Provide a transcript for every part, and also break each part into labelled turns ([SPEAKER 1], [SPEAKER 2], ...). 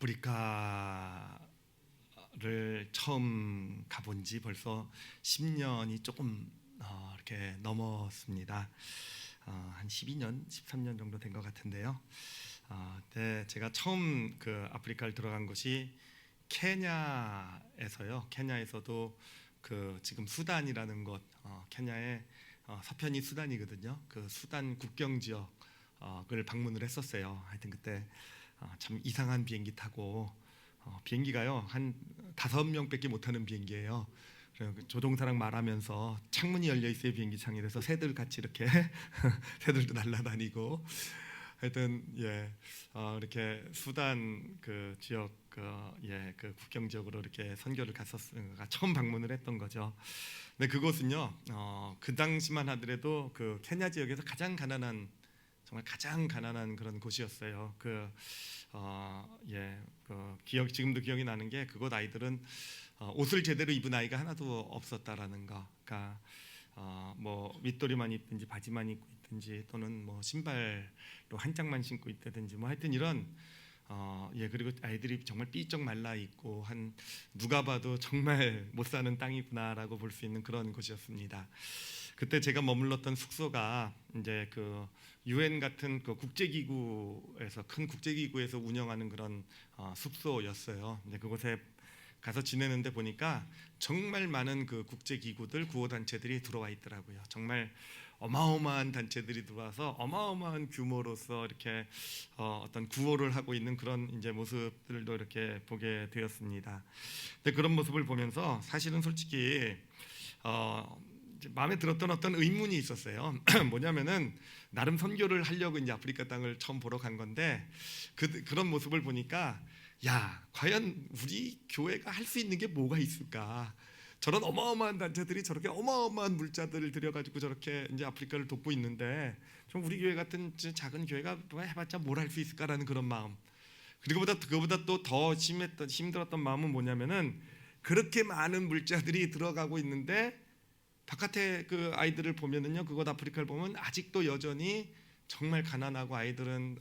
[SPEAKER 1] 아프리카를 처음 가본 지 벌써 10년이 조금 이렇게 넘었습니다. 한 12년, 13년 정도 된 것 같은데요. 네, 제가 처음 그 아프리카를 들어간 곳이 케냐에서요. 케냐에서도 그 지금 수단이라는 곳, 케냐의 서편이 수단이거든요. 그 수단 국경 지역을 방문을 했었어요. 하여튼 그때 참 이상한 비행기 타고 비행기가요 한 5명밖에 못 타는 비행기예요. 조종사랑 말하면서 창문이 열려 있어요. 비행기 창이라서 새들 같이 이렇게 새들도 날아다니고 하여튼 이렇게 수단 그 지역 그 국경 지역으로 이렇게 선교를 처음 방문을 했던 거죠. 근데 그곳은요 그 당시만 하더라도 그 케냐 지역에서 정말 가장 가난한 그런 곳이었어요. 지금도 기억이 나는 게 그곳 아이들은 옷을 제대로 입은 아이가 하나도 없었다라는 거. 그러니까 뭐 밑도리만 입든지 바지만 입고 있든지 또는 뭐 신발로 한 짝만 신고 있다든지 뭐 하여튼 이런 그리고 아이들이 정말 삐쩍 말라 있고 한 누가 봐도 정말 못 사는 땅이구나라고 볼 수 있는 그런 곳이었습니다. 그때 제가 머물렀던 숙소가 이제 그 UN 같은 그 국제기구에서 큰 국제기구에서 운영하는 그런 숙소였어요. 근데 그곳에 가서 지내는데 보니까 정말 많은 그 국제기구들 구호단체들이 들어와 있더라고요. 정말 어마어마한 단체들이 들어와서 어마어마한 규모로서 이렇게 어떤 구호를 하고 있는 그런 이제 모습들도 이렇게 보게 되었습니다. 근데 그런 모습을 보면서 사실은 솔직히 마음에 들었던 어떤 의문이 있었어요. 뭐냐면은 나름 선교를 하려고 이제 아프리카 땅을 처음 보러 간 건데 그런 모습을 보니까 야, 과연 우리 교회가 할 수 있는 게 뭐가 있을까? 저런 어마어마한 단체들이 저렇게 어마어마한 물자들을 들여가지고 저렇게 이제 아프리카를 돕고 있는데 좀 우리 교회 같은 작은 교회가 해봤자 뭘 할 수 있을까라는 그런 마음. 그거보다 또 더 힘들었던 마음은 뭐냐면은 그렇게 많은 물자들이 들어가고 있는데 바깥에 그 아이들을 보면은요, 그곳 아프리카를 보면 아직도 여전히 정말 가난하고 아이들은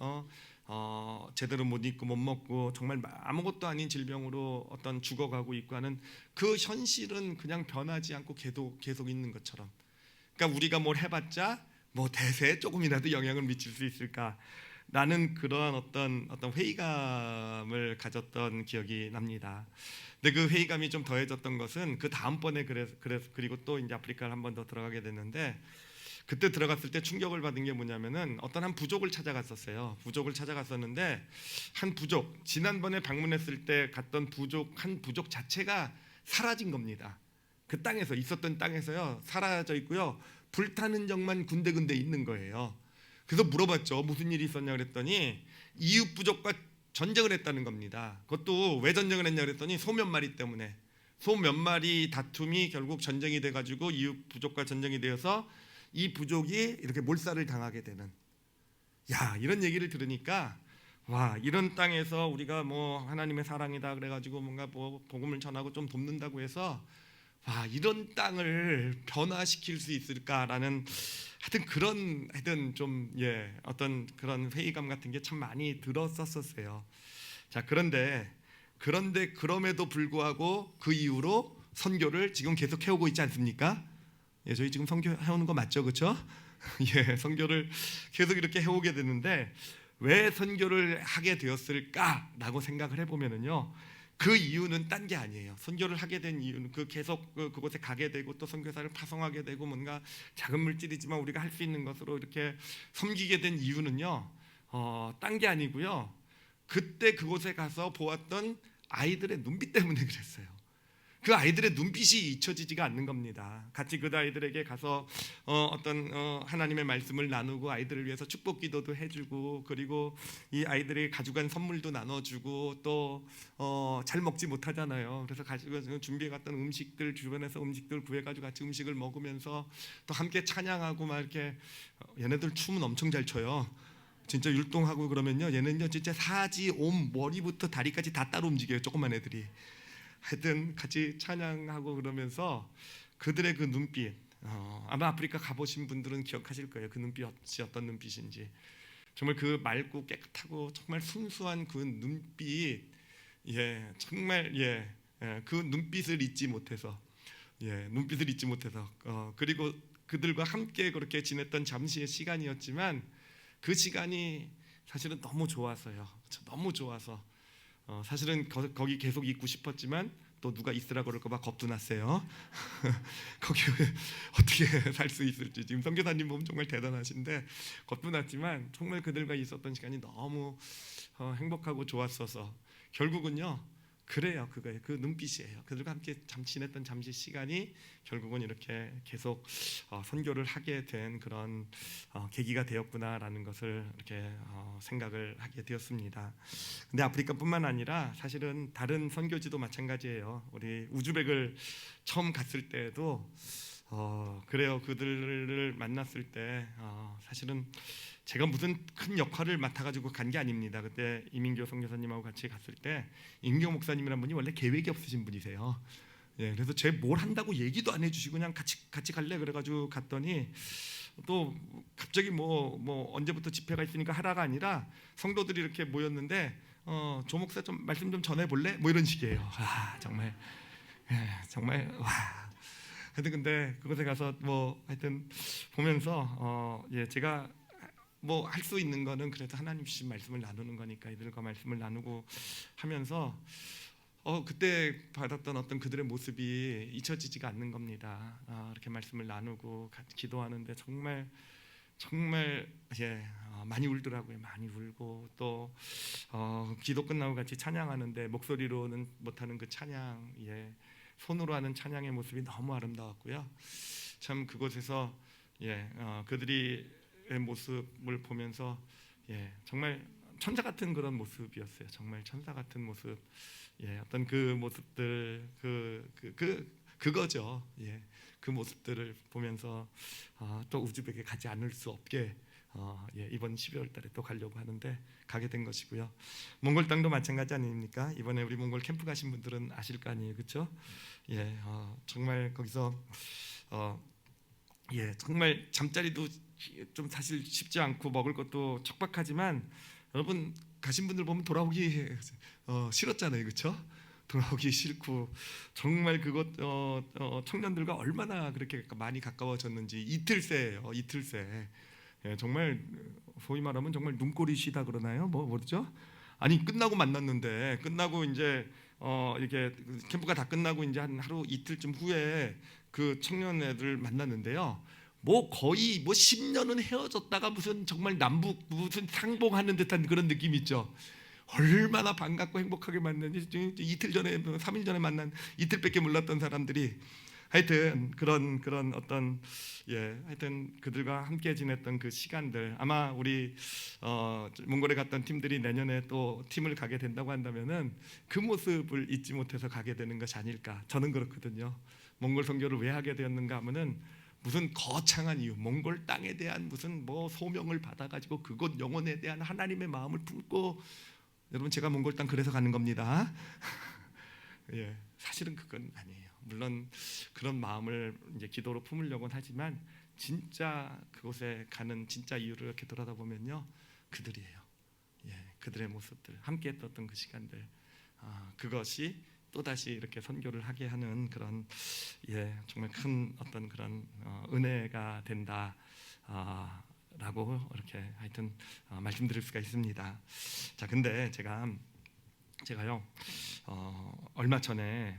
[SPEAKER 1] 제대로 못 입고 못 먹고 정말 아무것도 아닌 질병으로 어떤 죽어가고 있고 하는 그 현실은 그냥 변하지 않고 계속 있는 것처럼. 그러니까 우리가 뭘 해봤자 뭐 대세에 조금이라도 영향을 미칠 수 있을까? 나는 그러한 어떤 회의감을 가졌던 기억이 납니다. 근데 그 회의감이 좀 더해졌던 것은 그 다음번에 그리고 또 이제 아프리카를 한 번 더 들어가게 됐는데 그때 들어갔을 때 충격을 받은 게 뭐냐면은 어떤 한 부족을 찾아갔었어요. 부족을 찾아갔었는데 한 부족, 지난번에 방문했을 때 갔던 한 부족 자체가 사라진 겁니다. 그 땅에서 있었던 땅에서요 사라져 있고요 불타는 적만 군데군데 있는 거예요. 그래서 물어봤죠. 무슨 일이 있었냐 그랬더니 이웃 부족과 전쟁을 했다는 겁니다. 그것도 왜 전쟁을 했냐 그랬더니 소 몇 마리 때문에. 소 몇 마리 다툼이 결국 전쟁이 돼가지고 이웃 부족과 전쟁이 되어서 이 부족이 이렇게 몰살을 당하게 되는. 야, 이런 얘기를 들으니까 와, 이런 땅에서 우리가 뭐 하나님의 사랑이다 그래가지고 뭔가 뭐 복음을 전하고 좀 돕는다고 해서 와, 이런 땅을 변화시킬 수 있을까라는 하여튼 좀 어떤 그런 회의감 같은 게 참 많이 들었었어요. 자, 그럼에도 불구하고 그 이후로 선교를 지금 계속 해오고 있지 않습니까? 저희 지금 선교 해오는 거 맞죠, 그렇죠? 선교를 계속 이렇게 해오게 되는데 왜 선교를 하게 되었을까라고 생각을 해보면은요. 그 이유는 딴 게 아니에요. 선교를 하게 된 이유는 계속 그곳에 가게 되고 또 선교사를 파송하게 되고 뭔가 작은 물질이지만 우리가 할 수 있는 것으로 이렇게 섬기게 된 이유는요. 딴 게 아니고요. 그때 그곳에 가서 보았던 아이들의 눈빛 때문에 그랬어요. 그 아이들의 눈빛이 잊혀지지가 않는 겁니다. 같이 그 아이들에게 가서 하나님의 말씀을 나누고 아이들을 위해서 축복 기도도 해주고 그리고 이 아이들이 가져간 선물도 나눠주고 또 잘 먹지 못하잖아요. 그래서 가지고 준비해갔던 음식들 주변에서 음식들 구해가지고 같이 음식을 먹으면서 또 함께 찬양하고 막 이렇게 얘네들 춤은 엄청 잘 춰요. 진짜 율동하고 그러면요 얘는요 진짜 사지 옴 머리부터 다리까지 다 따로 움직여요. 조그만 애들이. 하여튼 같이 찬양하고 그러면서 그들의 그 눈빛 아마 아프리카 가보신 분들은 기억하실 거예요. 그 눈빛이 어떤 눈빛인지. 정말 그 맑고 깨끗하고 정말 순수한 그 눈빛 정말 그 눈빛을 잊지 못해서 눈빛을 잊지 못해서 그리고 그들과 함께 그렇게 지냈던 잠시의 시간이었지만 그 시간이 사실은 너무 좋아서요. 너무 좋아서 사실은 거기 계속 있고 싶었지만 또 누가 있으라 그럴까 봐 겁도 났어요. 거기 어떻게 살 수 있을지. 지금 선교사님 보면 정말 대단하신데 겁도 났지만 정말 그들과 있었던 시간이 너무 행복하고 좋았어서 결국은요. 그래요. 그거예요. 그 눈빛이에요. 그들과 함께 지냈던 잠시 시간이 결국은 이렇게 계속 선교를 하게 된 그런 계기가 되었구나라는 것을 이렇게 생각을 하게 되었습니다. 근데 아프리카뿐만 아니라 사실은 다른 선교지도 마찬가지예요. 우리 우즈벡을 처음 갔을 때에도 그래요. 그들을 만났을 때 사실은 제가 무슨 큰 역할을 맡아가지고 간 게 아닙니다. 그때 이민교 선교사님하고 같이 갔을 때 임교 목사님이란 분이 원래 계획이 없으신 분이세요. 그래서 제 뭘 한다고 얘기도 안 해주시고 그냥 같이 갈래 그래가지고 갔더니 또 갑자기 뭐 언제부터 집회가 있으니까 하라가 아니라 성도들이 이렇게 모였는데 조 목사 좀 말씀 좀 전해볼래? 뭐 이런 식이에요. 정말 정말 와. 하여튼 근데 그곳에 가서 뭐 하여튼 보면서 제가 뭐 할 수 있는 거는 그래도 하나님 주신 말씀을 나누는 거니까 이들과 말씀을 나누고 하면서 그때 받았던 어떤 그들의 모습이 잊혀지지가 않는 겁니다. 이렇게 말씀을 나누고 기도하는데 정말 많이 울더라고요. 많이 울고 또 기도 끝나고 같이 찬양하는데 목소리로는 못하는 그 찬양, 손으로 하는 찬양의 모습이 너무 아름다웠고요. 참 그곳에서 그들이 모습을 보면서 정말 천사 같은 그런 모습이었어요. 정말 천사 같은 모습. 어떤 그 모습들 그거죠. 그 모습들을 보면서 또 우즈벡에 가지 않을 수 없게 이번 12월 달에 또 가려고 하는데 가게 된 것이고요. 몽골 땅도 마찬가지 아닙니까? 이번에 우리 몽골 캠프 가신 분들은 아실 거 아니에요, 그렇죠? 정말 거기서 정말 잠자리도 좀 사실 쉽지 않고 먹을 것도 척박하지만 여러분 가신 분들 보면 돌아오기 싫었잖아요, 그렇죠? 돌아오기 싫고 정말 그곳 청년들과 얼마나 그렇게 많이 가까워졌는지 이틀새예요, 이틀새. 정말 소위 말하면 정말 눈꼬리 쉬다 그러나요? 뭐죠? 아니 끝나고 만났는데 끝나고 이제 이렇게 캠프가 다 끝나고 이제 한 하루 이틀쯤 후에 그 청년 애들 만났는데요. 뭐 거의 뭐 10년은 헤어졌다가 무슨 정말 남북 무슨 상봉하는 듯한 그런 느낌 있죠. 얼마나 반갑고 행복하게 만났는지 이틀 전에 3일 전에 만난 이틀밖에 몰랐던 사람들이 하여튼 그런 어떤 하여튼 그들과 함께 지냈던 그 시간들 아마 우리 몽골에 갔던 팀들이 내년에 또 팀을 가게 된다고 한다면은 그 모습을 잊지 못해서 가게 되는 것이 아닐까. 저는 그렇거든요. 몽골 선교를 왜 하게 되었는가 하면은 무슨 거창한 이유, 몽골 땅에 대한 무슨 뭐 소명을 받아가지고 그곳 영혼에 대한 하나님의 마음을 품고 여러분 제가 몽골 땅 그래서 가는 겁니다. 사실은 그건 아니에요. 물론 그런 마음을 이제 기도로 품으려고는 하지만 진짜 그곳에 가는 진짜 이유를 이렇게 돌아다 보면요, 그들이에요. 그들의 모습들, 함께했던 그 시간들, 그것이 또 다시 이렇게 선교를 하게 하는 그런 정말 큰 어떤 그런 은혜가 된다. 라고 이렇게 하여튼 말씀드릴 수가 있습니다. 자, 근데 제가요 얼마 전에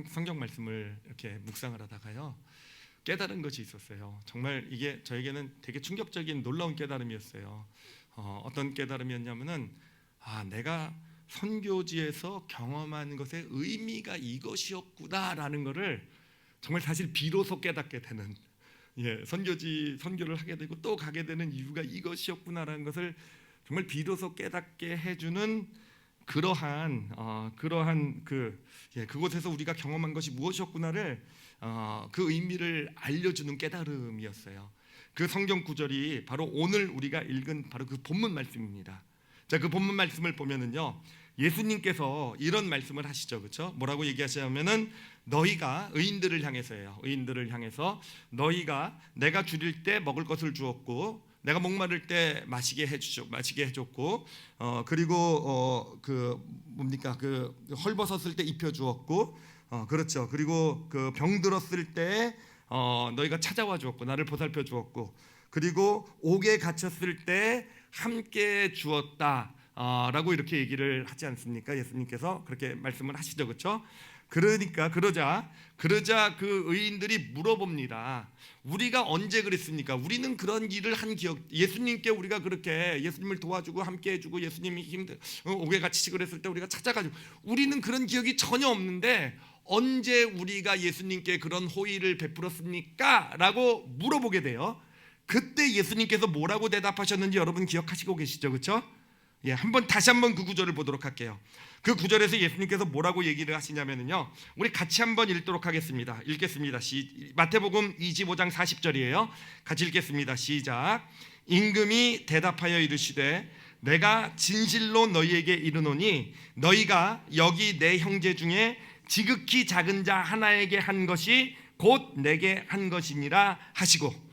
[SPEAKER 1] 성경 말씀을 이렇게 묵상을 하다가요 깨달은 것이 있었어요. 정말 이게 저에게는 되게 충격적인 놀라운 깨달음이었어요. 어떤 깨달음이었냐면은 내가 선교지에서 경험한 것의 의미가 이것이었구나라는 것을 정말 사실 비로소 깨닫게 되는 선교를 하게 되고 또 가게 되는 이유가 이것이었구나라는 것을 정말 비로소 깨닫게 해주는 그러한 그곳에서 우리가 경험한 것이 무엇이었구나를 그 의미를 알려주는 깨달음이었어요. 그 성경 구절이 바로 오늘 우리가 읽은 바로 그 본문 말씀입니다. 자, 그 본문 말씀을 보면은요, 예수님께서 이런 말씀을 하시죠, 그렇죠? 뭐라고 얘기하시냐면은 너희가 의인들을 향해서예요. 의인들을 향해서 너희가 내가 줄일 때 먹을 것을 주었고 내가 목마를 때 마시게 해줬고, 그리고 그 뭡니까, 그 헐벗었을 때 입혀 주었고, 그렇죠. 그리고 그 병들었을 때 너희가 찾아와 주었고, 나를 보살펴 주었고, 그리고 옥에 갇혔을 때 함께 주었다. 라고 이렇게 얘기를 하지 않습니까? 예수님께서 그렇게 말씀을 하시죠, 그렇죠? 그러니까 그러자 그 의인들이 물어봅니다. 우리가 언제 그랬습니까? 우리는 그런 일을 한 기억, 예수님께 우리가 그렇게 예수님을 도와주고 함께 해주고 예수님이 옥에 갇히시고 그랬을 때 우리가 찾아가지고, 우리는 그런 기억이 전혀 없는데 언제 우리가 예수님께 그런 호의를 베풀었습니까? 라고 물어보게 돼요. 그때 예수님께서 뭐라고 대답하셨는지 여러분 기억하시고 계시죠, 그렇죠? 예, 다시 한번 그 구절을 보도록 할게요. 그 구절에서 예수님께서 뭐라고 얘기를 하시냐면요, 우리 같이 한번 읽도록 하겠습니다. 읽겠습니다. 마태복음 25장 40절이에요. 같이 읽겠습니다. 시작. 임금이 대답하여 이르시되 내가 진실로 너희에게 이르노니 너희가 여기 내 형제 중에 지극히 작은 자 하나에게 한 것이 곧 내게 한 것이니라 하시고,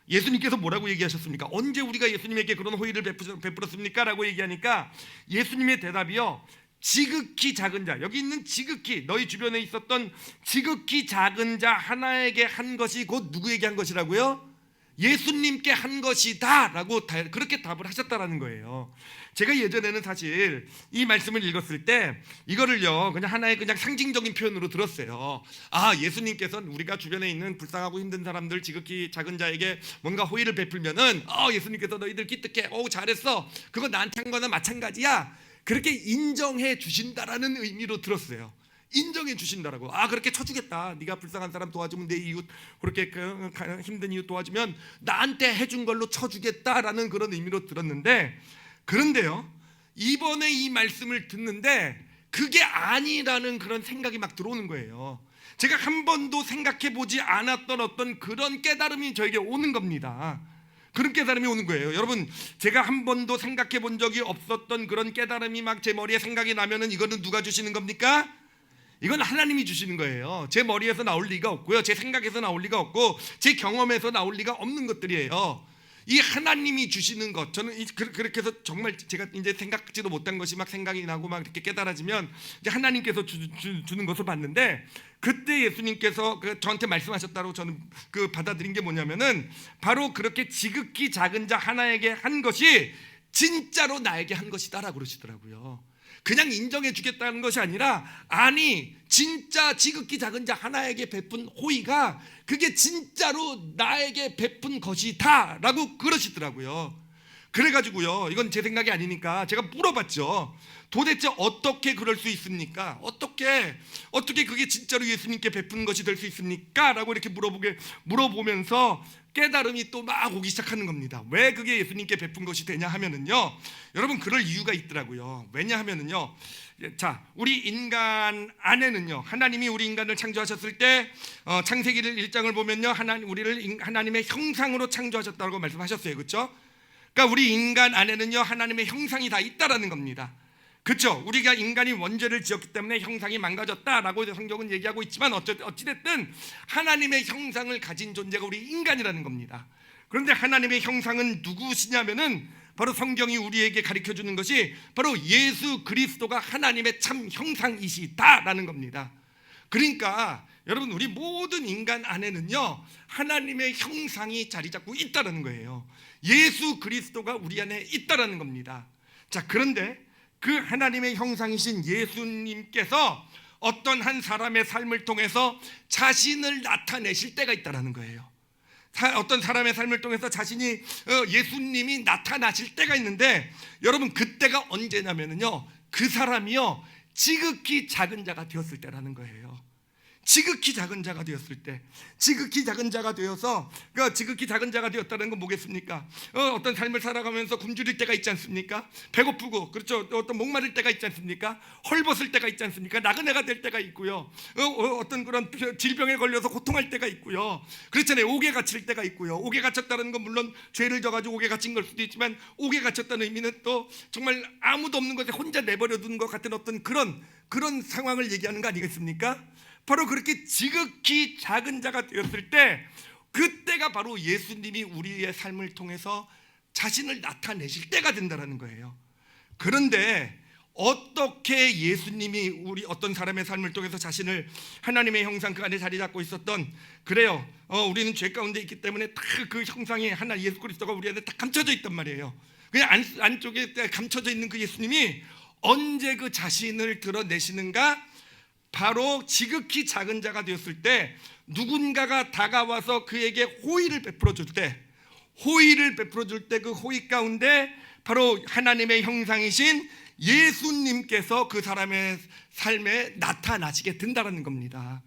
[SPEAKER 1] 예수님께서 뭐라고 얘기하셨습니까? 언제 우리가 예수님에게 그런 호의를 베풀었습니까? 라고 얘기하니까 예수님의 대답이요, 지극히 작은 자, 여기 있는 지극히, 너희 주변에 있었던 지극히 작은 자 하나에게 한 것이 곧 누구에게 한 것이라고요? 예수님께 한 것이다 라고 그렇게 답을 하셨다라는 거예요. 제가 예전에는 사실 이 말씀을 읽었을 때 이거를요 그냥 하나의 그냥 상징적인 표현으로 들었어요. 예수님께서는 우리가 주변에 있는 불쌍하고 힘든 사람들, 지극히 작은 자에게 뭔가 호의를 베풀면은 예수님께서 너희들 기특해, 잘했어, 그거 나한테 한 거나 마찬가지야, 그렇게 인정해 주신다라는 의미로 들었어요. 인정해 주신다라고. 그렇게 쳐주겠다, 네가 불쌍한 사람 도와주면, 내 이웃 그렇게 힘든 이웃 도와주면 나한테 해준 걸로 쳐주겠다라는 그런 의미로 들었는데, 그런데요 이번에 이 말씀을 듣는데 그게 아니라는 그런 생각이 막 들어오는 거예요. 제가 한 번도 생각해 보지 않았던 어떤 그런 깨달음이 저에게 오는 겁니다. 그런 깨달음이 오는 거예요. 여러분, 제가 한 번도 생각해 본 적이 없었던 그런 깨달음이 막 제 머리에 생각이 나면은 이거는 누가 주시는 겁니까? 이건 하나님이 주시는 거예요. 제 머리에서 나올 리가 없고요, 제 생각에서 나올 리가 없고, 제 경험에서 나올 리가 없는 것들이에요. 이 하나님이 주시는 것, 저는 그렇게 해서 정말 제가 이제 생각지도 못한 것이 막 생각이 나고 막 이렇게 깨달아지면 이제 하나님께서 주는 것을 봤는데, 그때 예수님께서 저한테 말씀하셨다고 저는 받아들인 게 뭐냐면은 바로 그렇게 지극히 작은 자 하나에게 한 것이 진짜로 나에게 한 것이다라고 그러시더라고요. 그냥 인정해 주겠다는 것이 아니라, 진짜 지극히 작은 자 하나에게 베푼 호의가 그게 진짜로 나에게 베푼 것이다 라고 그러시더라고요. 그래가지고요, 이건 제 생각이 아니니까 제가 물어봤죠. 도대체 어떻게 그럴 수 있습니까? 어떻게 그게 진짜로 예수님께 베푼 것이 될 수 있습니까? 라고 이렇게 물어보면서 깨달음이 또 막 오기 시작하는 겁니다. 왜 그게 예수님께 베푼 것이 되냐 하면은요, 여러분 그럴 이유가 있더라고요. 왜냐하면은요, 자, 우리 인간 안에는요, 하나님이 우리 인간을 창조하셨을 때 창세기를 1장을 보면요, 우리를 하나님의 형상으로 창조하셨다고 말씀하셨어요, 그렇죠? 그러니까 우리 인간 안에는요 하나님의 형상이 다 있다라는 겁니다. 그렇죠? 우리가 인간이 원죄를 지었기 때문에 형상이 망가졌다라고 성경은 얘기하고 있지만 어찌됐든 하나님의 형상을 가진 존재가 우리 인간이라는 겁니다. 그런데 하나님의 형상은 누구시냐면은 바로 성경이 우리에게 가르쳐주는 것이 바로 예수 그리스도가 하나님의 참 형상이시다라는 겁니다. 그러니까 여러분, 우리 모든 인간 안에는요 하나님의 형상이 자리 잡고 있다라는 거예요. 예수 그리스도가 우리 안에 있다라는 겁니다. 자, 그런데 그 하나님의 형상이신 예수님께서 어떤 한 사람의 삶을 통해서 자신을 나타내실 때가 있다라는 거예요. 어떤 사람의 삶을 통해서 자신이 예수님이 나타나실 때가 있는데, 여러분 그때가 언제냐면요, 그 사람이요 지극히 작은 자가 되었을 때라는 거예요. 지극히 작은 자가 되었을 때, 지극히 작은 자가 되어서, 지극히 작은 자가 되었다는 건 뭐겠습니까? 어떤 삶을 살아가면서 굶주릴 때가 있지 않습니까? 배고프고, 그렇죠? 어떤 목마를 때가 있지 않습니까? 헐벗을 때가 있지 않습니까? 나그네가 될 때가 있고요. 어떤 그런 질병에 걸려서 고통할 때가 있고요. 그렇잖아요. 옥에 갇힐 때가 있고요. 옥에 갇혔다는 건 물론 죄를 져가지고 옥에 갇힌 걸 수도 있지만, 옥에 갇혔다는 의미는 또 정말 아무도 없는 곳에 혼자 내버려 두는 것 같은 어떤 그런 상황을 얘기하는 거 아니겠습니까? 바로 그렇게 지극히 작은 자가 되었을 때, 그때가 바로 예수님이 우리의 삶을 통해서 자신을 나타내실 때가 된다라는 거예요. 그런데 어떻게 예수님이 우리 어떤 사람의 삶을 통해서 자신을 하나님의 형상 그 안에 자리 잡고 있었던, 그래요, 우리는 죄 가운데 있기 때문에 다 그 형상이 하나 예수 그리스도가 우리 안에 다 감춰져 있단 말이에요. 그냥 안쪽에 감춰져 있는 그 예수님이 언제 그 자신을 드러내시는가? 바로 지극히 작은 자가 되었을 때 누군가가 다가와서 그에게 호의를 베풀어 줄 때, 그 호의 가운데 바로 하나님의 형상이신 예수님께서 그 사람의 삶에 나타나시게 된다는 겁니다.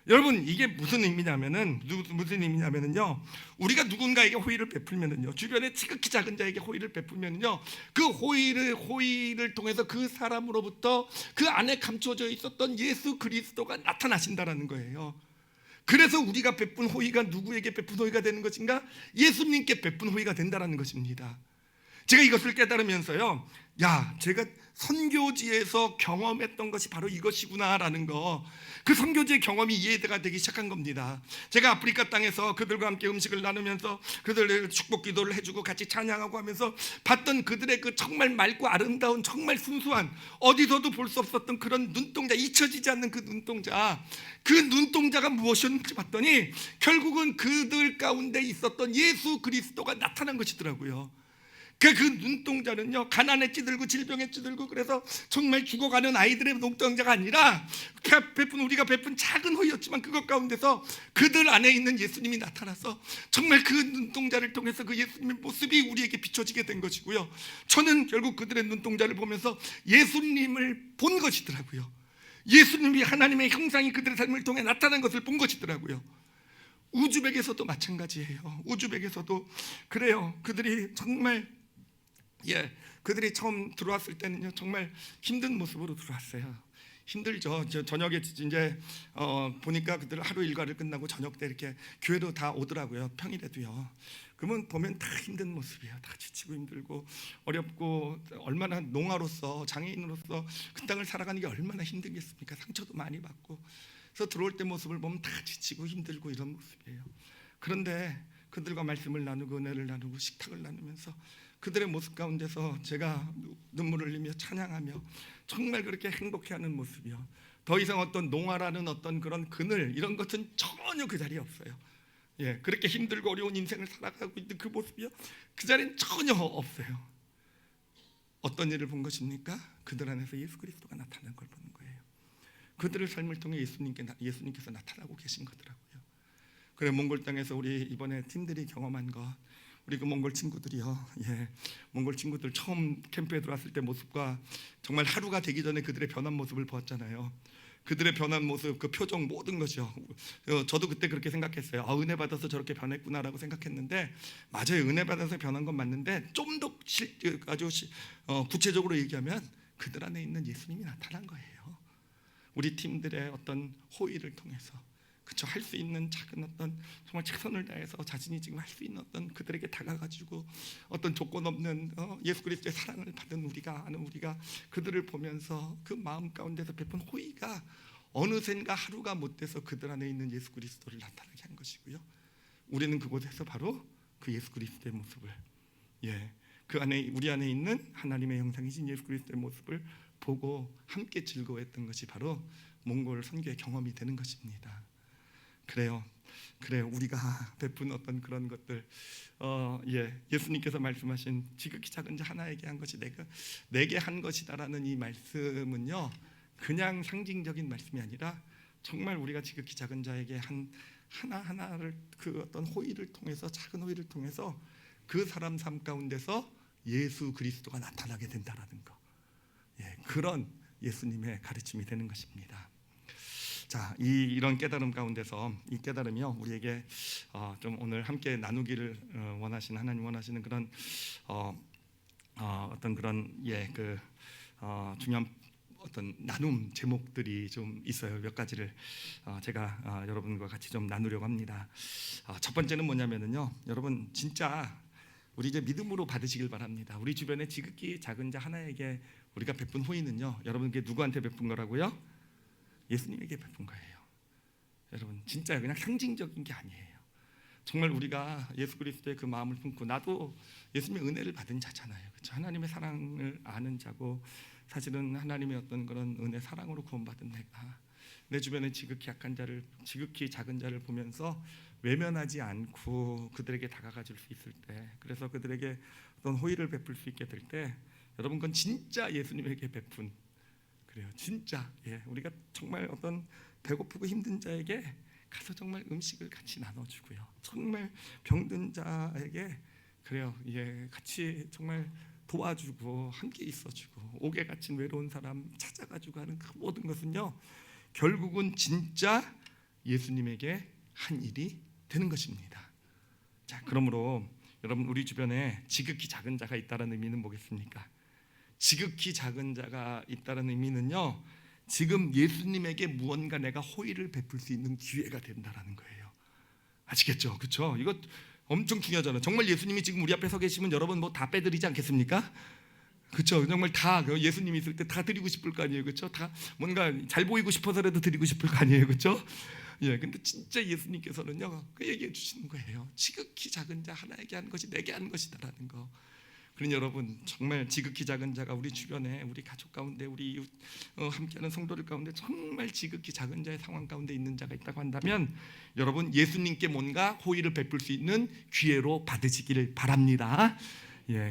[SPEAKER 1] 여러분, 이게 무슨 의미냐면요, 우리가 누군가에게 호의를 베풀면은요, 주변에 지극히 작은 자에게 호의를 베풀면은요, 그 호의를 통해서 그 사람으로부터 그 안에 감춰져 있었던 예수 그리스도가 나타나신다라는 거예요. 그래서 우리가 베푼 호의가 누구에게 베푼 호의가 되는 것인가? 예수님께 베푼 호의가 된다라는 것입니다. 제가 이것을 깨달으면서요, 제가 선교지에서 경험했던 것이 바로 이것이구나라는 거, 그 선교지의 경험이 이해가 되기 시작한 겁니다. 제가 아프리카 땅에서 그들과 함께 음식을 나누면서 그들의 축복 기도를 해주고 같이 찬양하고 하면서 봤던 그들의 그 정말 맑고 아름다운, 정말 순수한, 어디서도 볼 수 없었던 그런 눈동자, 잊혀지지 않는 그 눈동자가 무엇이었는지 봤더니 결국은 그들 가운데 있었던 예수 그리스도가 나타난 것이더라고요. 그 눈동자는요, 가난에 찌들고 질병에 찌들고 그래서 정말 죽어가는 아이들의 눈동자가 아니라 우리가 베푼 작은 호의였지만 그것 가운데서 그들 안에 있는 예수님이 나타나서 정말 그 눈동자를 통해서 그 예수님의 모습이 우리에게 비춰지게 된 것이고요. 저는 결국 그들의 눈동자를 보면서 예수님을 본 것이더라고요. 예수님이 하나님의 형상이 그들의 삶을 통해 나타난 것을 본 것이더라고요. 우즈벡에서도 마찬가지예요. 우즈벡에서도 그래요. 그들이 정말 그들이 처음 들어왔을 때는요, 정말 힘든 모습으로 들어왔어요. 힘들죠. 저녁에 이제 보니까 그들 하루 일과를 끝나고 저녁 때 이렇게 교회로 다 오더라고요. 평일에도요. 그러면 보면 다 힘든 모습이에요. 다 지치고 힘들고 어렵고, 얼마나 농아로서, 장애인으로서 그 땅을 살아가는 게 얼마나 힘들겠습니까? 상처도 많이 받고. 그래서 들어올 때 모습을 보면 다 지치고 힘들고 이런 모습이에요. 그런데 그들과 말씀을 나누고 은혜를 나누고 식탁을 나누면서 그들의 모습 가운데서 제가 눈물을 흘리며 찬양하며 정말 그렇게 행복해하는 모습이요. 더 이상 어떤 농아라는 어떤 그런 그늘, 이런 것은 전혀 그 자리에 없어요. 그렇게 힘들고 어려운 인생을 살아가고 있는 그 모습이요, 그 자리는 전혀 없어요. 어떤 일을 본 것입니까? 그들 안에서 예수 그리스도가 나타난 걸 보는 거예요. 그들의 삶을 통해 예수님께서 나타나고 계신 거더라고요. 그래, 몽골 땅에서 우리 이번에 팀들이 경험한 것, 우리 그 몽골 친구들이요, 몽골 친구들 처음 캠프에 들어왔을 때 모습과 정말 하루가 되기 전에 그들의 변한 모습을 보았잖아요. 그들의 변한 모습, 그 표정, 모든 것이요. 저도 그때 그렇게 생각했어요. 은혜 받아서 저렇게 변했구나라고 생각했는데, 맞아요. 은혜 받아서 변한 건 맞는데 좀 더 아주 구체적으로 얘기하면 그들 안에 있는 예수님이 나타난 거예요. 우리 팀들의 어떤 호의를 통해서, 그쵸, 할 수 있는 작은 어떤 정말 최선을 다해서 자신이 지금 할 수 있는 어떤 그들에게 다가가지고 어떤 조건 없는 예수 그리스도의 사랑을 받은 우리가 그들을 보면서 그 마음 가운데서 베푼 호의가 어느샌가 하루가 못 돼서 그들 안에 있는 예수 그리스도를 나타나게 한 것이고요. 우리는 그곳에서 바로 그 예수 그리스도의 모습을, 그 안에, 우리 안에 있는 하나님의 형상이신 예수 그리스도의 모습을 보고 함께 즐거워했던 것이 바로 몽골 선교의 경험이 되는 것입니다. 그래요. 우리가 베푼 어떤 그런 것들, 예수님께서 말씀하신 지극히 작은 자 하나에게 한 것이 내게 한 것이다라는 이 말씀은요, 그냥 상징적인 말씀이 아니라 정말 우리가 지극히 작은 자에게 한 하나하나를 그 어떤 호의를 통해서, 작은 호의를 통해서 그 사람 삶 가운데서 예수 그리스도가 나타나게 된다라는 거, 그런 예수님의 가르침이 되는 것입니다. 자, 이런 깨달음 가운데서, 이 깨달음이요, 우리에게 좀 오늘 함께 나누기를 하나님 원하시는 그런 어떤 그런 중요한 어떤 나눔 제목들이 좀 있어요. 몇 가지를 제가 여러분과 같이 좀 나누려고 합니다. 첫 번째는 뭐냐면요, 여러분 진짜 우리 이제 믿음으로 받으시길 바랍니다. 우리 주변에 지극히 작은 자 하나에게 우리가 베푼 호의는요, 여러분께 누구한테 베푼 거라고요? 예수님에게 베푼 거예요. 여러분 진짜 그냥 상징적인 게 아니에요. 정말 우리가 예수 그리스도의 그 마음을 품고, 나도 예수님의 은혜를 받은 자잖아요. 그렇죠? 하나님의 사랑을 아는 자고, 사실은 하나님의 어떤 그런 은혜 사랑으로 구원받은 내가 내 주변에 지극히 약한 자를, 지극히 작은 자를 보면서 외면하지 않고 그들에게 다가가 줄 수 있을 때, 그래서 그들에게 어떤 호의를 베풀 수 있게 될 때, 여러분 그건 진짜 예수님에게 베푼, 그래요. 진짜 우리가 정말 어떤 배고프고 힘든 자에게 가서 정말 음식을 같이 나눠주고요. 정말 병든 자에게 그래요. 같이 정말 도와주고 함께 있어주고, 옥에 갇힌 외로운 사람 찾아가지고 하는 그 모든 것은요, 결국은 진짜 예수님에게 한 일이 되는 것입니다. 자, 그러므로 여러분, 우리 주변에 지극히 작은 자가 있다는 의미는 뭐겠습니까? 지극히 작은 자가 있다는 의미는요, 지금 예수님에게 무언가 내가 호의를 베풀 수 있는 기회가 된다라는 거예요. 아시겠죠? 그렇죠? 이거 엄청 중요하잖아요. 정말 예수님이 지금 우리 앞에 서 계시면 여러분 뭐 다 빼드리지 않겠습니까? 그렇죠? 정말 다 예수님이 있을 때 다 드리고 싶을 거 아니에요, 그렇죠? 다 뭔가 잘 보이고 싶어서라도 드리고 싶을 거 아니에요, 그렇죠? 근데 진짜 예수님께서는요, 그 얘기해 주시는 거예요. 지극히 작은 자 하나에게 한 것이 내게 한 것이다라는 거. 그러니 여러분, 정말 지극히 작은 자가 우리 주변에, 우리 가족 가운데, 우리 이웃, 함께하는 성도들 가운데 정말 지극히 작은 자의 상황 가운데 있는 자가 있다고 한다면, 여러분 예수님께 뭔가 호의를 베풀 수 있는 기회로 받으시기를 바랍니다.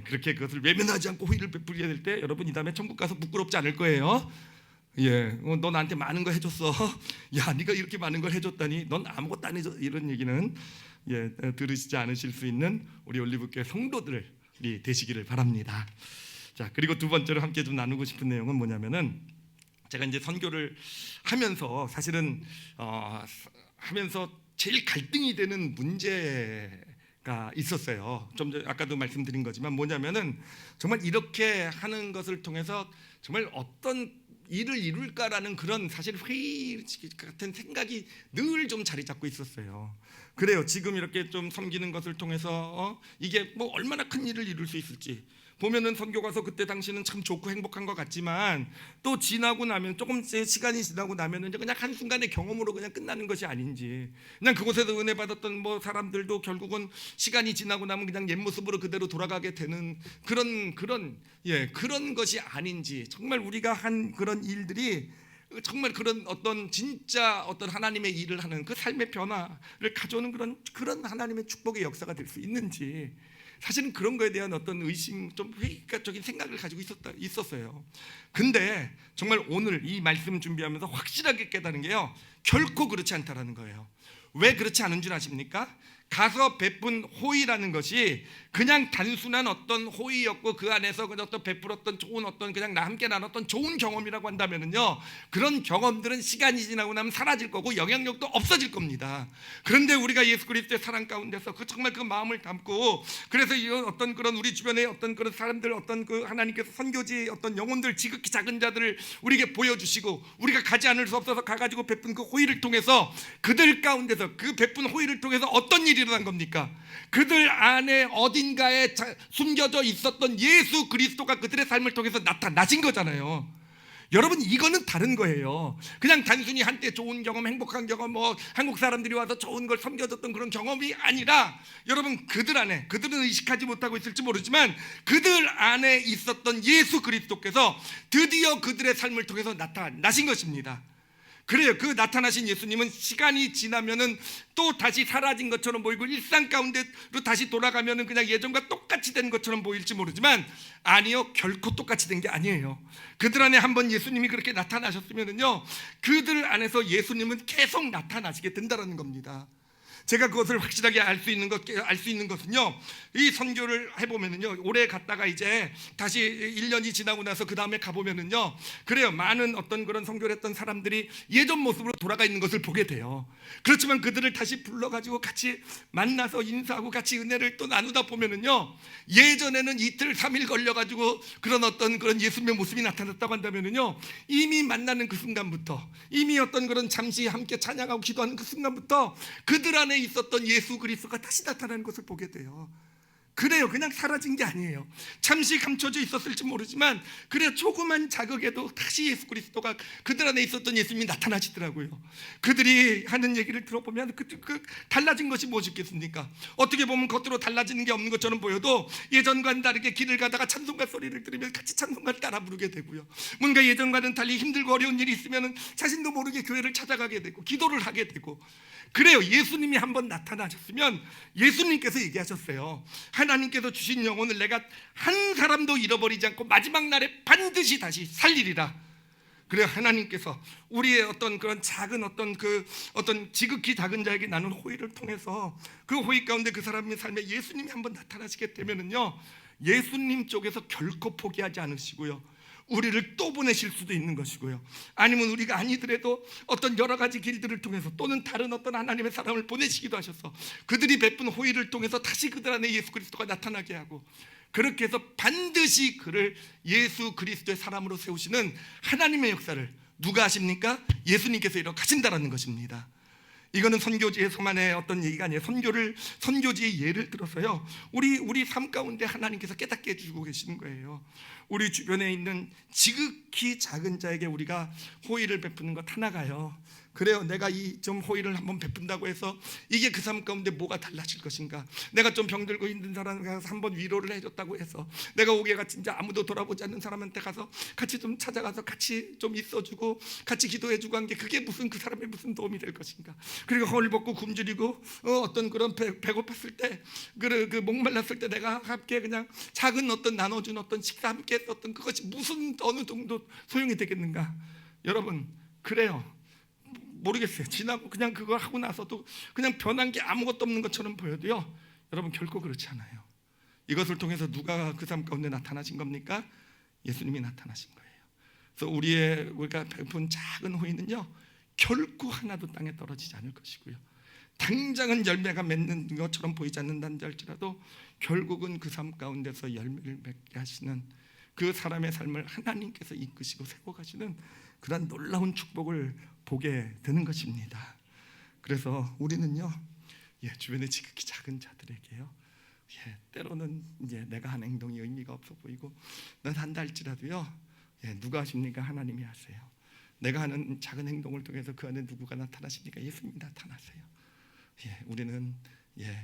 [SPEAKER 1] 그렇게 그것을 외면하지 않고 호의를 베풀게 될 때, 여러분 이 다음에 천국 가서 부끄럽지 않을 거예요. 너 나한테 많은 거 해줬어. 야, 네가 이렇게 많은 걸 해줬다니 넌 아무것도 안 해줘. 이런 얘기는 들으시지 않으실 수 있는 우리 올리브교회 성도들이 되시기를 바랍니다. 자, 그리고 두 번째로 함께 좀 나누고 싶은 내용은 뭐냐면은, 제가 이제 선교를 하면서 사실은 하면서 제일 갈등이 되는 문제가 있었어요. 좀 전에 아까도 말씀드린 거지만 뭐냐면은, 정말 이렇게 하는 것을 통해서 정말 어떤 일을 이룰까라는 그런 사실 회의 같은 생각이 늘 좀 자리 잡고 있었어요. 그래요. 지금 이렇게 좀 섬기는 것을 통해서 이게 뭐 얼마나 큰 일을 이룰 수 있을지 보면은, 선교 가서 그때 당시는 참 좋고 행복한 것 같지만, 또 지나고 나면, 조금 시간이 지나고 나면은 그냥 한순간의 경험으로 그냥 끝나는 것이 아닌지, 그냥 그곳에서 은혜 받았던 뭐 사람들도 결국은 시간이 지나고 나면 그냥 옛 모습으로 그대로 돌아가게 되는 그런 것이 아닌지, 정말 우리가 한 그런 일들이 정말 그런 어떤 진짜 어떤 하나님의 일을 하는 그 삶의 변화를 가져오는 그런 하나님의 축복의 역사가 될 수 있는지, 사실은 그런 거에 대한 어떤 의심, 좀 회의적인 생각을 가지고 있었어요. 근데 정말 오늘 이 말씀 준비하면서 확실하게 깨달은 게요, 결코 그렇지 않다라는 거예요. 왜 그렇지 않은 줄 아십니까? 가서 베푼 호의라는 것이 그냥 단순한 어떤 호의였고, 그 안에서 그냥 어떤 베풀었던 좋은 어떤 그냥 함께 나눴던 좋은 경험이라고 한다면은요, 그런 경험들은 시간이 지나고 나면 사라질 거고 영향력도 없어질 겁니다. 그런데 우리가 예수 그리스도의 사랑 가운데서 정말 그 마음을 담고, 그래서 이런 어떤 그런 우리 주변에 어떤 그런 사람들, 어떤 그 하나님께서 선교지의 어떤 영혼들, 지극히 작은 자들을 우리에게 보여주시고, 우리가 가지 않을 수 없어서 가가지고 베푼 그 호의를 통해서, 그들 가운데서 그 베푼 호의를 통해서 어떤 일이 일어난 겁니까? 그들 안에 어딘가에 숨겨져 있었던 예수 그리스도가 그들의 삶을 통해서 나타나신 거잖아요. 여러분, 이거는 다른 거예요. 그냥 단순히 한때 좋은 경험, 행복한 경험, 뭐 한국 사람들이 와서 좋은 걸 섬겨줬던 그런 경험이 아니라, 여러분 그들 안에, 그들은 의식하지 못하고 있을지 모르지만 그들 안에 있었던 예수 그리스도께서 드디어 그들의 삶을 통해서 나타나신 것입니다. 그래요. 그 나타나신 예수님은 시간이 지나면은 또 다시 사라진 것처럼 보이고, 일상 가운데로 다시 돌아가면은 그냥 예전과 똑같이 된 것처럼 보일지 모르지만, 아니요, 결코 똑같이 된 게 아니에요. 그들 안에 한번 예수님이 그렇게 나타나셨으면은요, 그들 안에서 예수님은 계속 나타나시게 된다는 겁니다. 제가 그것을 확실하게 알 수 있는 것은요, 이 선교를 해보면은요, 올해 갔다가 이제 다시 1년이 지나고 나서 그 다음에 가보면은요, 그래요, 많은 어떤 그런 선교를 했던 사람들이 예전 모습으로 돌아가 있는 것을 보게 돼요. 그렇지만 그들을 다시 불러가지고 같이 만나서 인사하고 같이 은혜를 또 나누다 보면은요, 예전에는 이틀 3일 걸려가지고 그런 어떤 그런 예수님의 모습이 나타났다고 한다면은요, 이미 만나는 그 순간부터, 이미 어떤 그런 잠시 함께 찬양하고 기도하는 그 순간부터 그들 안에 있었던 예수 그리스도가 다시 나타나는 것을 보게 돼요. 그래요. 그냥 사라진 게 아니에요. 잠시 감춰져 있었을지 모르지만 그래요. 조그만 자극에도 다시 예수 그리스도가 그들 안에 있었던 예수님이 나타나시더라고요. 그들이 하는 얘기를 들어보면 달라진 것이 무엇이겠습니까? 어떻게 보면 겉으로 달라지는 게 없는 것처럼 보여도 예전과는 다르게 길을 가다가 찬송가 소리를 들으면 같이 찬송가를 따라 부르게 되고요. 뭔가 예전과는 달리 힘들고 어려운 일이 있으면 자신도 모르게 교회를 찾아가게 되고 기도를 하게 되고 그래요. 예수님이 한번 나타나셨으면 예수님께서 얘기하셨어요. 하나님께서 주신 영혼을 내가 한 사람도 잃어버리지 않고 마지막 날에 반드시 다시 살리리라. 그래요. 하나님께서 우리의 어떤 그런 작은 어떤 지극히 작은 자에게 나눈 호의를 통해서 그 호의 가운데 그 사람의 삶에 예수님이 한번 나타나시게 되면은요, 예수님 쪽에서 결코 포기하지 않으시고요, 우리를 또 보내실 수도 있는 것이고요, 아니면 우리가 아니더라도 어떤 여러 가지 길들을 통해서 또는 다른 어떤 하나님의 사람을 보내시기도 하셔서 그들이 베푼 호의를 통해서 다시 그들 안에 예수 그리스도가 나타나게 하고, 그렇게 해서 반드시 그를 예수 그리스도의 사람으로 세우시는 하나님의 역사를 누가 하십니까? 예수님께서 이뤄가신다라는 것입니다. 이거는 선교지에서만의 어떤 얘기가 아니에요. 선교지의 예를 들어서요, 우리 삶 가운데 하나님께서 깨닫게 해주고 계시는 거예요. 우리 주변에 있는 지극히 작은 자에게 우리가 호의를 베푸는 것 하나가요, 그래요. 내가 이 좀 호의를 한번 베푼다고 해서 이게 그 삶 가운데 뭐가 달라질 것인가? 내가 좀 병들고 힘든 사람에 가서 한번 위로를 해줬다고 해서 내가 오게가 진짜 아무도 돌아보지 않는 사람한테 가서 같이 좀 찾아가서 같이 좀 있어주고 같이 기도해주고 한 게 그게 무슨 그 사람의 무슨 도움이 될 것인가? 그리고 헐벗고 굶주리고 어떤 그런 배고팠을 때 그 목말랐을 때 내가 함께 그냥 작은 어떤 나눠준 어떤 식사 함께 했었던 그것이 무슨 어느 정도 소용이 되겠는가? 여러분, 그래요. 모르겠어요. 지나고 그냥 그거 하고 나서도 그냥 변한 게 아무것도 없는 것처럼 보여도요, 여러분 결코 그렇지 않아요. 이것을 통해서 누가 그 삶 가운데 나타나신 겁니까? 예수님이 나타나신 거예요. 그래서 우리가 베푼 작은 호의는요, 결코 하나도 땅에 떨어지지 않을 것이고요, 당장은 열매가 맺는 것처럼 보이지 않는다는 할지라도 결국은 그 삶 가운데서 열매를 맺게 하시는 그 사람의 삶을 하나님께서 이끄시고 세워가시는 그런 놀라운 축복을 보게 되는 것입니다. 그래서 우리는요, 주변에 지극히 작은 자들에게요, 때로는 이제 내가 한 행동이 의미가 없어 보이고 넌 한다 할지라도요, 누가 하십니까? 하나님이 하세요. 내가 하는 작은 행동을 통해서 그 안에 누구가 나타나십니까? 예수님이 나타나세요. 우리는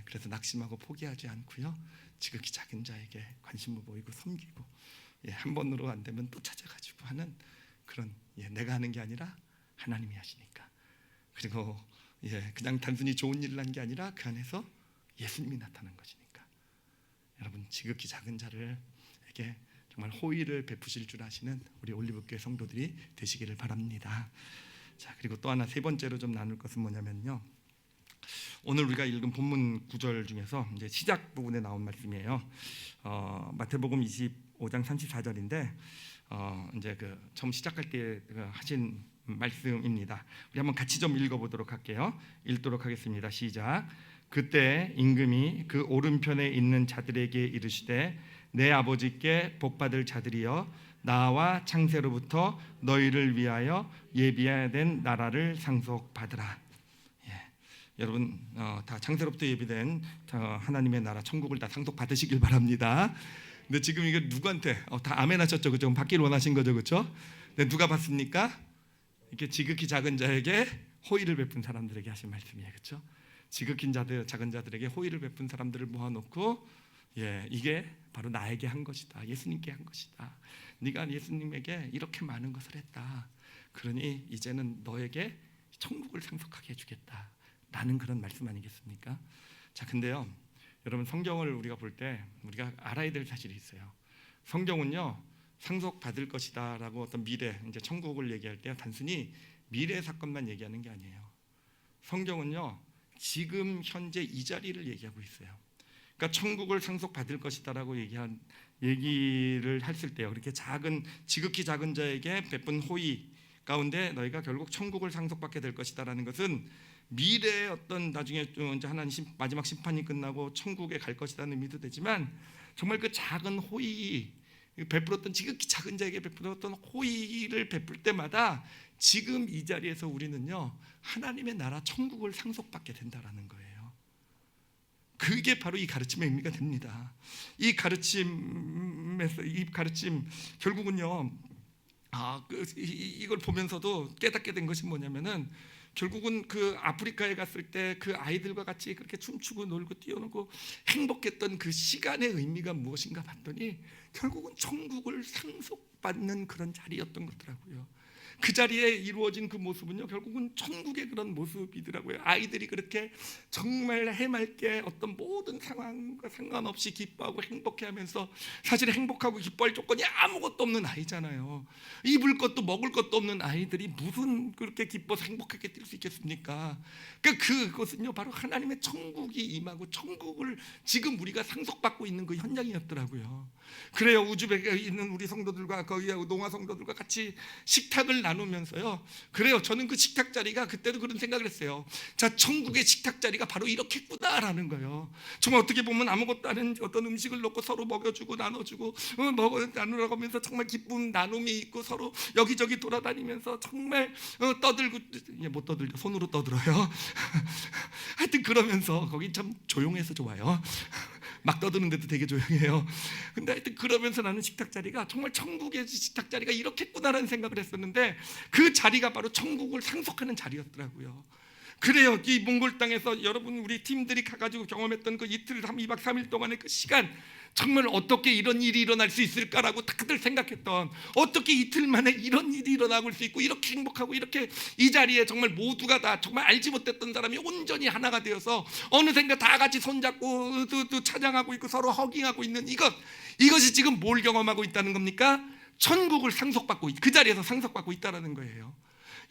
[SPEAKER 1] 그래서 낙심하고 포기하지 않고요, 지극히 작은 자에게 관심을 보이고 섬기고, 한 번으로 안 되면 또 찾아가지고 하는 그런, 내가 하는 게 아니라 하나님이 하시니까, 그리고 그냥 단순히 좋은 일을 한 게 아니라 그 안에서 예수님이 나타난 것이니까, 여러분 지극히 작은 자들에게 정말 호의를 베푸실 줄 아시는 우리 올리브교회 성도들이 되시기를 바랍니다. 자, 그리고 또 하나 세 번째로 좀 나눌 것은 뭐냐면요, 오늘 우리가 읽은 본문 구절 중에서 이제 시작 부분에 나온 말씀이에요. 마태복음 25장 34절인데 이제 그 처음 시작할 때 하신 말씀입니다. 우리 한번 같이 좀 읽어보도록 할게요. 읽도록 하겠습니다. 시작. 그때 임금이 그 오른편에 있는 자들에게 이르시되 내 아버지께 복받을 자들이여 나와 창세로부터 너희를 위하여 예비된 나라를 상속받으라. 여러분 다 창세로부터 예비된 하나님의 나라 천국을 다 상속받으시길 바랍니다. 근데 지금 이게 누구한테 다 아멘 하셨죠? 그죠? 받기를 원하신 거죠, 그렇죠? 근데 누가 받습니까? 이렇게 지극히 작은 자에게 호의를 베푼 사람들에게 하신 말씀이에요, 그렇죠? 지극히 작은 자들에게 호의를 베푼 사람들을 모아놓고, 이게 바로 나에게 한 것이다, 예수님께 한 것이다. 네가 예수님에게 이렇게 많은 것을 했다. 그러니 이제는 너에게 천국을 상속하게 해주겠다. 라는 그런 말씀 아니겠습니까? 자, 근데요, 여러분 성경을 우리가 볼 때 우리가 알아야 될 사실이 있어요. 성경은요, 상속받을 것이다라고 어떤 미래, 이제 천국을 얘기할 때 단순히 미래 사건만 얘기하는 게 아니에요. 성경은요, 지금 현재 이 자리를 얘기하고 있어요. 그러니까 천국을 상속받을 것이다라고 얘기를 했을 때요, 그렇게 지극히 작은 자에게 베푼 호의 가운데 너희가 결국 천국을 상속받게 될 것이다라는 것은 미래의 어떤 나중에 이제 하나님 마지막 심판이 끝나고 천국에 갈 것이라는 의미도 되지만, 정말 그 작은 호의, 베풀었던 지극히 작은 자에게 베풀었던 호의를 베풀 때마다 지금 이 자리에서 우리는요, 하나님의 나라 천국을 상속받게 된다라는 거예요.
[SPEAKER 2] 그게 바로 이 가르침의 의미가 됩니다. 이 가르침 결국은요. 이걸 보면서도 깨닫게 된 것이 뭐냐면은 결국은 그 아프리카에 갔을 때 그 아이들과 같이 그렇게 춤추고 놀고 뛰어놀고 행복했던 그 시간의 의미가 무엇인가 봤더니 결국은 천국을 상속받는 그런 자리였던 거더라고요. 그 자리에 이루어진 그 모습은요, 결국은 천국의 그런 모습이더라고요. 아이들이 그렇게 정말 해맑게 어떤 모든 상황과 상관없이 기뻐하고 행복해하면서, 사실 행복하고 기뻐할 조건이 아무것도 없는 아이잖아요. 입을 것도 먹을 것도 없는 아이들이 무슨 그렇게 기뻐서 행복하게 뛸 수 있겠습니까? 그것은요 바로 하나님의 천국이 임하고 천국을 지금 우리가 상속받고 있는 그 현장이었더라고요. 그래요, 우즈벡에 있는 우리 성도들과 거기하고 농아 성도들과 같이 식탁을 나누면서요, 그래요, 저는 그 식탁 자리가 그때도 그런 생각을 했어요. 자, 천국의 식탁 자리가 바로 이렇겠구나라는 거예요. 정말 어떻게 보면 아무것도 아닌 어떤 음식을 놓고 서로 먹여주고 나눠주고 나누라고 하면서 정말 기쁨 나눔이 있고 서로 여기저기 돌아다니면서 정말 떠들고, 못 떠들죠, 손으로 떠들어요. 하여튼 그러면서 거기 참 조용해서 좋아요. 막 떠드는데도 되게 조용해요. 근데 하여튼 그러면서 나는 식탁 자리가 정말 천국의 식탁 자리가 이렇겠구나라는 생각을 했었는데, 그 자리가 바로 천국을 상속하는 자리였더라고요. 그래요, 이 몽골 땅에서 여러분 우리 팀들이 가가지고 경험했던 그 이틀 2박 3일 동안의 그 시간, 정말 어떻게 이런 일이 일어날 수 있을까라고 다들 생각했던, 어떻게 이틀 만에 이런 일이 일어나고 수 있고 이렇게 행복하고 이렇게 이 자리에 정말 모두가 다 정말 알지 못했던 사람이 온전히 하나가 되어서 어느샌가 다 같이 손잡고 또 찬양하고 있고 서로 허깅하고 있는 이것이 지금 뭘 경험하고 있다는 겁니까? 천국을 상속받고, 그 자리에서 상속받고 있다는 거예요.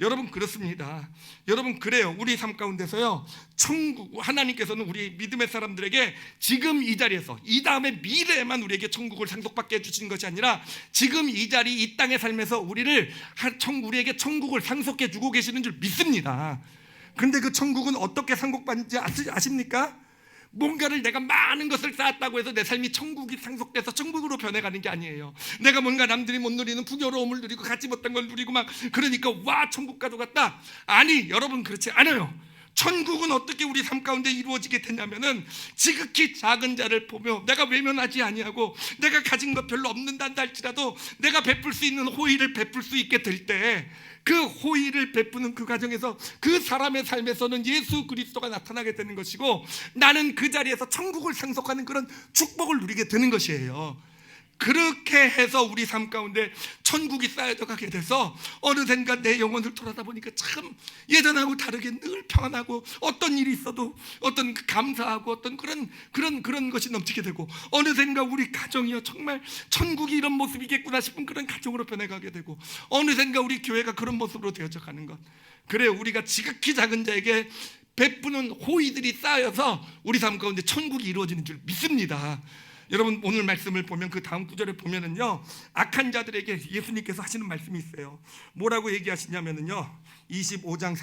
[SPEAKER 2] 여러분 그렇습니다. 여러분 그래요, 우리 삶 가운데서요, 천국, 하나님께서는 우리 믿음의 사람들에게 지금 이 자리에서, 이 다음에 미래에만 우리에게 천국을 상속받게 해주신 것이 아니라 지금 이 자리, 이 땅의 삶에서 우리에게 천국을 상속해 주고 계시는 줄 믿습니다. 그런데 그 천국은 어떻게 상속받는지 아십니까? 뭔가를 내가 많은 것을 쌓았다고 해서 내 삶이 천국이 상속돼서 천국으로 변해가는 게 아니에요. 내가 뭔가 남들이 못 누리는 풍요로움을 누리고 갖지 못한 걸 누리고 막 그러니까 와 천국 가져갔다. 아니 여러분, 그렇지 않아요. 천국은 어떻게 우리 삶 가운데 이루어지게 되냐면은 지극히 작은 자를 보며 내가 외면하지 아니하고 내가 가진 것 별로 없는다 할지라도 내가 베풀 수 있는 호의를 베풀 수 있게 될 때, 그 호의를 베푸는 그 과정에서 그 사람의 삶에서는 예수 그리스도가 나타나게 되는 것이고, 나는 그 자리에서 천국을 상속하는 그런 축복을 누리게 되는 것이에요. 그렇게 해서 우리 삶 가운데 천국이 쌓여져 가게 돼서 어느샌가 내 영혼을 돌아다보니까 참 예전하고 다르게 늘 평안하고, 어떤 일이 있어도 어떤 감사하고 어떤 그런 것이 넘치게 되고, 어느샌가 우리 가정이요 정말 천국이 이런 모습이겠구나 싶은 그런 가정으로 변해가게 되고, 어느샌가 우리 교회가 그런 모습으로 되어져 가는 것. 그래요, 우리가 지극히 작은 자에게 베푸는 호의들이 쌓여서 우리 삶 가운데 천국이 이루어지는 줄 믿습니다. 여러분 오늘 말씀을 보면 그 다음 구절에 보면은요, 악한 자들에게 예수님께서 하시는 말씀이 있어요. 뭐라고 얘기하시냐면은요, 25장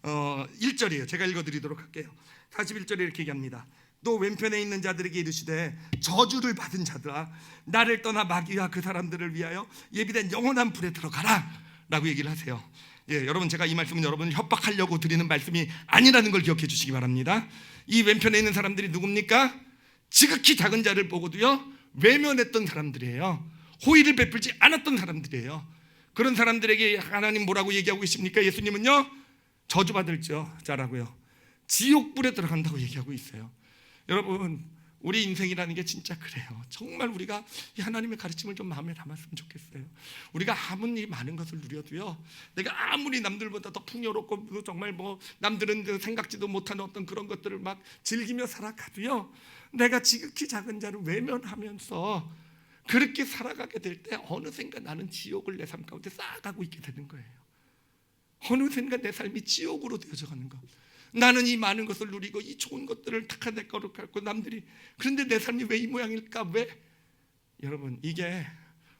[SPEAKER 2] 41절이에요. 제가 읽어드리도록 할게요. 41절에 이렇게 얘기합니다. 또 왼편에 있는 자들에게 이르시되 저주를 받은 자들아, 나를 떠나 마귀와 그 사람들을 위하여 예비된 영원한 불에 들어가라 라고 얘기를 하세요. 여러분 제가 이 말씀은 여러분을 협박하려고 드리는 말씀이 아니라는 걸 기억해 주시기 바랍니다. 이 왼편에 있는 사람들이 누굽니까? 지극히 작은 자를 보고도요 외면했던 사람들이에요. 호의를 베풀지 않았던 사람들이에요. 그런 사람들에게 하나님 뭐라고 얘기하고 계십니까? 예수님은요, 저주받을 자라고요, 지옥불에 들어간다고 얘기하고 있어요. 여러분 우리 인생이라는 게 진짜 그래요. 정말 우리가 이 하나님의 가르침을 좀 마음에 담았으면 좋겠어요. 우리가 아무리 많은 것을 누려도요, 내가 아무리 남들보다 더 풍요롭고 정말 남들은 생각지도 못하는 어떤 그런 것들을 막 즐기며 살아가도요, 내가 지극히 작은 자를 외면하면서 그렇게 살아가게 될 때 어느샌가 나는 지옥을 내 삶 가운데 쌓아가고 있게 되는 거예요. 어느샌가 내 삶이 지옥으로 되어져 가는 것. 나는 이 많은 것을 누리고 이 좋은 것들을 탁한 내 거로 갖고 남들이, 그런데 내 삶이 왜 이 모양일까? 왜? 여러분 이게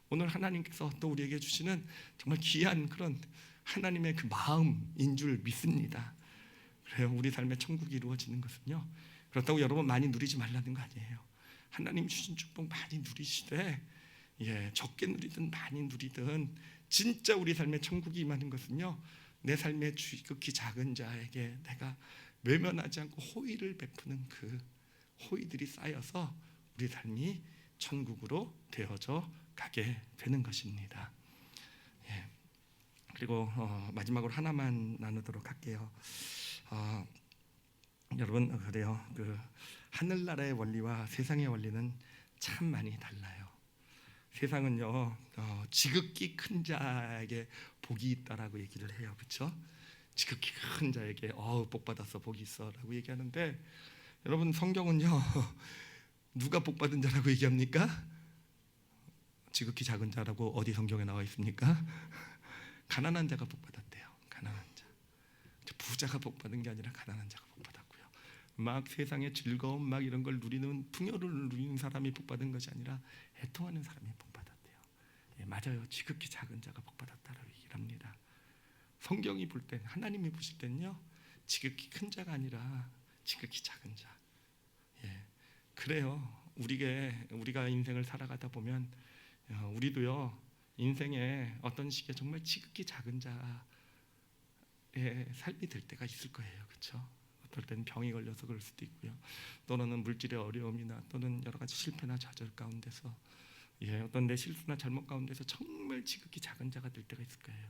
[SPEAKER 2] 오늘 하나님께서 또 우리에게 주시는 정말 귀한 그런 하나님의 그 마음인 줄 믿습니다. 그래요, 우리 삶의 천국이 이루어지는 것은요, 그렇다고 여러분 많이 누리지 말라는 거 아니에요. 하나님 주신 축복 많이 누리시되, 적게 누리든 많이 누리든 진짜 우리 삶의 천국이 임하는 것은요, 내 삶의 지극히 작은 자에게 내가 외면하지 않고 호의를 베푸는 그 호의들이 쌓여서 우리 삶이 천국으로 되어져 가게 되는 것입니다. 예. 그리고 마지막으로 하나만 나누도록 할게요. 여러분 그래요. 그 하늘나라의 원리와 세상의 원리는 참 많이 달라요. 세상은요 지극히 큰 자에게 복이 있다라고 얘기를 해요, 그렇죠? 지극히 큰 자에게 복 받았어, 복이 있어라고 얘기하는데 여러분 성경은요 누가 복 받은 자라고 얘기합니까? 지극히 작은 자라고 어디 성경에 나와 있습니까? 가난한 자가 복 받았대요. 가난한 자. 부자가 복 받은 게 아니라 가난한 자가 복 받았고요. 막 세상의 즐거움 막 이런 걸 누리는 풍요를 누리는 사람이 복 받은 것이 아니라 애통하는 사람이 복 받았대요. 예, 맞아요. 지극히 작은 자가 복 받았다라고 얘기를 합니다. 성경이 볼 땐, 하나님이 보실 때는요 지극히 큰 자가 아니라 지극히 작은 자. 예, 그래요. 우리가 인생을 살아가다 보면 우리도요 인생의 어떤 시기에 정말 지극히 작은 자의 삶이 될 때가 있을 거예요, 그렇죠? 어떨 때는 병이 걸려서 그럴 수도 있고요. 또는 물질의 어려움이나 또는 여러 가지 실패나 좌절 가운데서 어떤 내 실수나 잘못 가운데서 정말 지극히 작은 자가 될 때가 있을 거예요.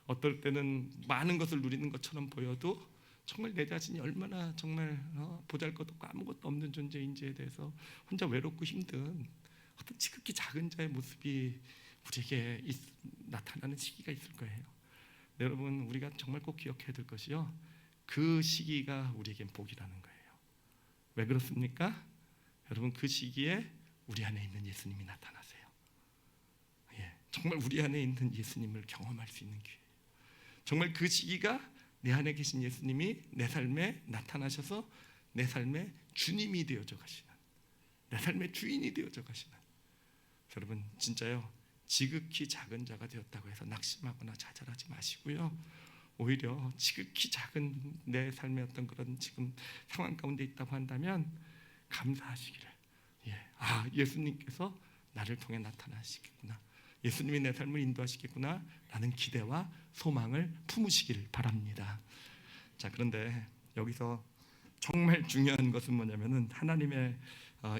[SPEAKER 2] 어떨 때는 많은 것을 누리는 것처럼 보여도 정말 내 자신이 얼마나 정말 보잘것없고 아무것도 없는 존재인지에 대해서 혼자 외롭고 힘든 어떤 지극히 작은 자의 모습이 우리에게 나타나는 시기가 있을 거예요. 여러분 우리가 정말 꼭 기억해야 될 것이요 그 시기가 우리에겐 복이라는 거예요. 왜 그렇습니까? 여러분 그 시기에 우리 안에 있는 예수님이 나타나세요. 정말 우리 안에 있는 예수님을 경험할 수 있는 기회예요. 정말 그 시기가 내 안에 계신 예수님이 내 삶에 나타나셔서 내 삶의 주님이 되어져 가시는, 내 삶의 주인이 되어져 가시는, 여러분 진짜요 지극히 작은 자가 되었다고 해서 낙심하거나 좌절하지 마시고요 오히려 지극히 작은 내 삶의 어떤 그런 지금 상황 가운데 있다고 한다면 감사하시기를, 예수님께서 나를 통해 나타나시겠구나, 예수님이 내 삶을 인도하시겠구나 라는 기대와 소망을 품으시기를 바랍니다. 자, 그런데 여기서 정말 중요한 것은 뭐냐면은 하나님의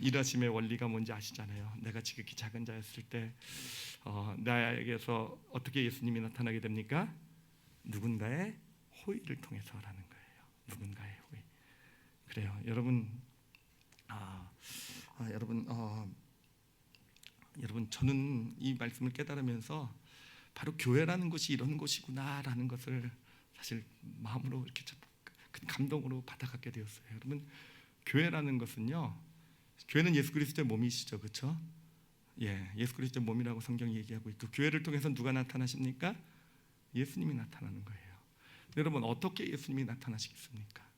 [SPEAKER 2] 일하심의 원리가 뭔지 아시잖아요. 내가 지극히 작은 자였을 때 나에게서 어떻게 예수님이 나타나게 됩니까? 누군가의 호의를 통해서라는 거예요. 누군가의 호의. 그래요, 여러분. 여러분 저는 이 말씀을 깨달으면서 바로 교회라는 것이 이런 곳이구나라는 것을 사실 마음으로 이렇게 큰 감동으로 받아갖게 되었어요. 여러분 교회라는 것은요, 교회는 예수 그리스도의 몸이시죠, 그렇죠? 예수 그리스도의 몸이라고 성경이 얘기하고 있고 교회를 통해서 누가 나타나십니까? 예수님이 나타나는 거예요. 여러분 어떻게 예수님이 나타나시겠습니까?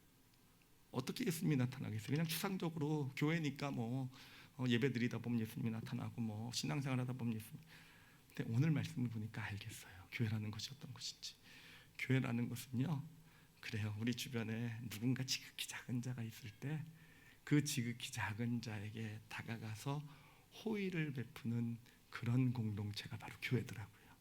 [SPEAKER 2] 어떻게 예수님이 나타나겠어요? 그냥 추상적으로 교회니까 예배 드리다 보면 예수님이 나타나고 신앙생활하다 보면 예수님. 근데 오늘 말씀을 보니까 알겠어요. 교회라는 것이 어떤 것인지. 교회라는 것은요, 그래요. 우리 주변에 누군가 지극히 작은 자가 있을 때 그 지극히 작은 자에게 다가가서 호의를 베푸는 그런 공동체가 바로 교회더라고요.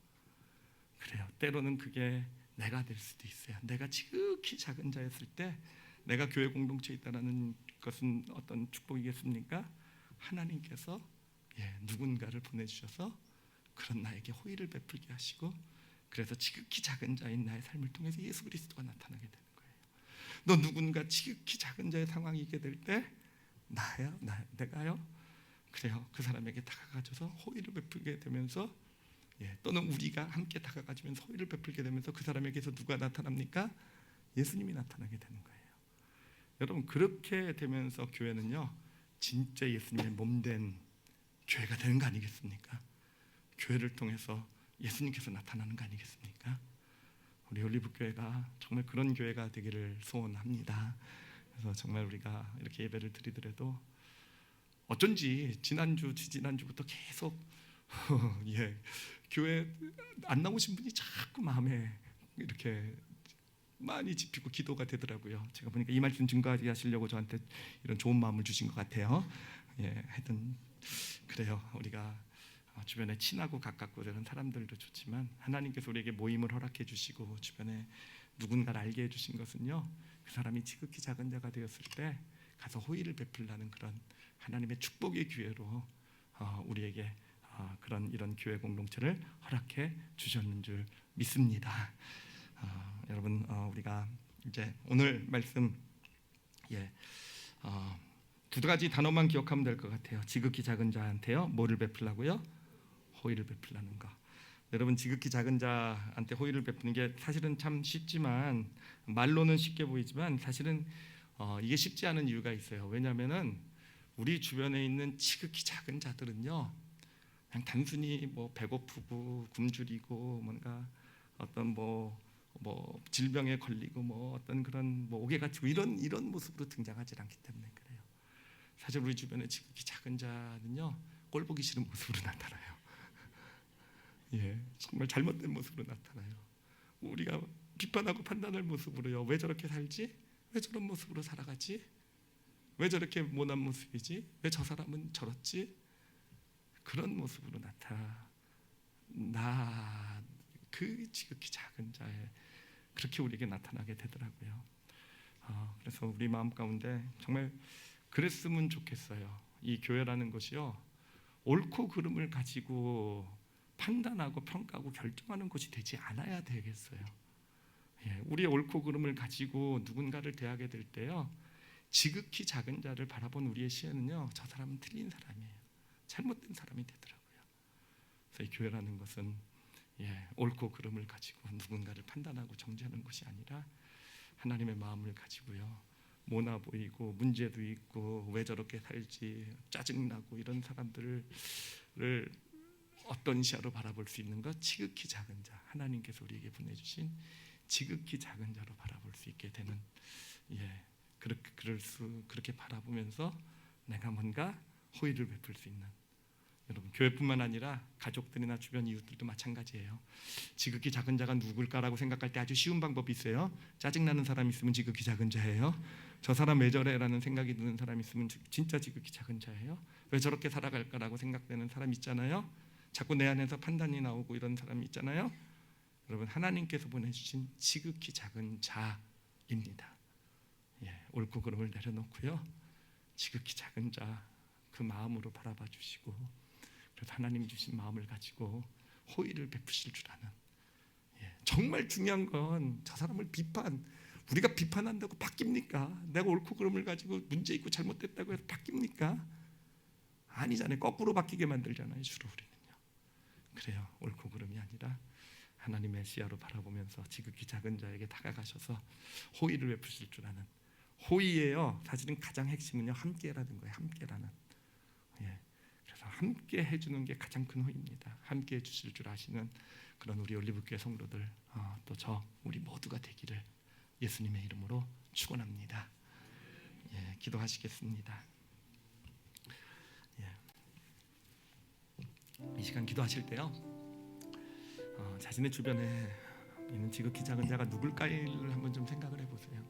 [SPEAKER 2] 그래요. 때로는 그게 내가 될 수도 있어요. 내가 지극히 작은 자였을 때 내가 교회 공동체에 있다라는 것은 어떤 축복이겠습니까? 하나님께서 누군가를 보내주셔서 그런 나에게 호의를 베풀게 하시고, 그래서 지극히 작은 자인 나의 삶을 통해서 예수 그리스도가 나타나게 되는 거예요. 너 누군가 지극히 작은 자의 상황이게 될 때 내가요, 그래요, 그 사람에게 다가가줘서 호의를 베풀게 되면서 또는 우리가 함께 다가가주면서 호의를 베풀게 되면서 그 사람에게서 누가 나타납니까? 예수님이 나타나게 되는 거예요. 여러분 그렇게 되면서 교회는요 진짜 예수님의 몸된 교회가 되는 거 아니겠습니까? 교회를 통해서 예수님께서 나타나는 거 아니겠습니까? 우리 올리브교회가 정말 그런 교회가 되기를 소원합니다. 그래서 정말 우리가 이렇게 예배를 드리더라도 어쩐지 지난주부터 계속 교회 안 나오신 분이 자꾸 마음에 이렇게 많이 짚히고 기도가 되더라고요. 제가 보니까 이 말씀 증거하게 하시려고 저한테 이런 좋은 마음을 주신 것 같아요. 하여튼 그래요. 우리가 주변에 친하고 가깝고 되는 사람들도 좋지만 하나님께서 우리에게 모임을 허락해 주시고 주변에 누군가를 알게 해주신 것은요, 그 사람이 지극히 작은 자가 되었을 때 가서 호의를 베풀라는 그런 하나님의 축복의 기회로 우리에게 그런 이런 교회 공동체를 허락해 주셨는 줄 믿습니다. 여러분 우리가 이제 오늘 말씀 두 가지 단어만 기억하면 될 것 같아요. 지극히 작은 자한테요 뭐를 베풀라고요? 호의를 베풀라는 거. 여러분 지극히 작은 자한테 호의를 베푸는 게 사실은 참 쉽지만 말로는 쉽게 보이지만 사실은 이게 쉽지 않은 이유가 있어요. 왜냐하면은 우리 주변에 있는 지극히 작은 자들은요 그냥 단순히 뭐 배고프고 굶주리고 뭔가 어떤 뭐 질병에 걸리고 뭐 어떤 그런 뭐 옥에 갇히고 이런 모습으로 등장하지 않기 때문에 그래요. 사실 우리 주변에 지극히 작은 자는요 꼴 보기 싫은 모습으로 나타나요. 정말 잘못된 모습으로 나타나요. 우리가 비판하고 판단할 모습으로요. 왜 저렇게 살지? 왜 저런 모습으로 살아가지? 왜 저렇게 못난 모습이지? 왜 저 사람은 저렇지? 그런 모습으로 나타나 그 지극히 작은 자에 그렇게 우리에게 나타나게 되더라고요. 그래서 우리 마음 가운데 정말 그랬으면 좋겠어요. 이 교회라는 것이요 옳고 그름을 가지고 판단하고 평가하고 결정하는 것이 되지 않아야 되겠어요. 우리의 옳고 그름을 가지고 누군가를 대하게 될 때요 지극히 작은 자를 바라본 우리의 시야는요 저 사람은 틀린 사람이에요. 잘못된 사람이 되더라고요. 그래서 이 교회라는 것은 옳고 그름을 가지고 누군가를 판단하고 정죄하는 것이 아니라 하나님의 마음을 가지고요 모나 보이고 문제도 있고 왜 저렇게 살지 짜증나고 이런 사람들을 어떤 시야로 바라볼 수 있는 것? 지극히 작은 자, 하나님께서 우리에게 보내주신 지극히 작은 자로 바라볼 수 있게 되는 그렇게 바라보면서 내가 뭔가 호의를 베풀 수 있는 여러분 교회뿐만 아니라 가족들이나 주변 이웃들도 마찬가지예요. 지극히 작은 자가 누굴까라고 생각할 때 아주 쉬운 방법이 있어요. 짜증나는 사람 있으면 지극히 작은 자예요. 저 사람 왜 저래라는 생각이 드는 사람 있으면 진짜 지극히 작은 자예요. 왜 저렇게 살아갈까라고 생각되는 사람 있잖아요. 자꾸 내 안에서 판단이 나오고 이런 사람이 있잖아요. 여러분 하나님께서 보내주신 지극히 작은 자입니다. 옳고 그름을 내려놓고요 지극히 작은 자 그 마음으로 바라봐 주시고 그래서 하나님 주신 마음을 가지고 호의를 베푸실 줄 아는 정말 중요한 건 저 사람을 우리가 비판한다고 바뀝니까? 내가 옳고 그름을 가지고 문제 있고 잘못됐다고 해서 바뀝니까? 아니잖아요. 거꾸로 바뀌게 만들잖아요. 주로 우리는요. 그래요. 옳고 그름이 아니라 하나님의 시야로 바라보면서 지극히 작은 자에게 다가가셔서 호의를 베푸실 줄 아는 호의예요. 사실은 가장 핵심은요 함께라는 거예요. 함께라는. 그래서 함께 해주는 게 가장 큰 호의입니다. 함께 해주실 줄 아시는 그런 우리 올리브교회 성도들 또 우리 모두가 되기를 예수님의 이름으로 축원합니다. 기도하시겠습니다. 이 시간 기도하실 때요 자신의 주변에 있는 지극히 작은 자가 누굴까를 한번 좀 생각을 해보세요.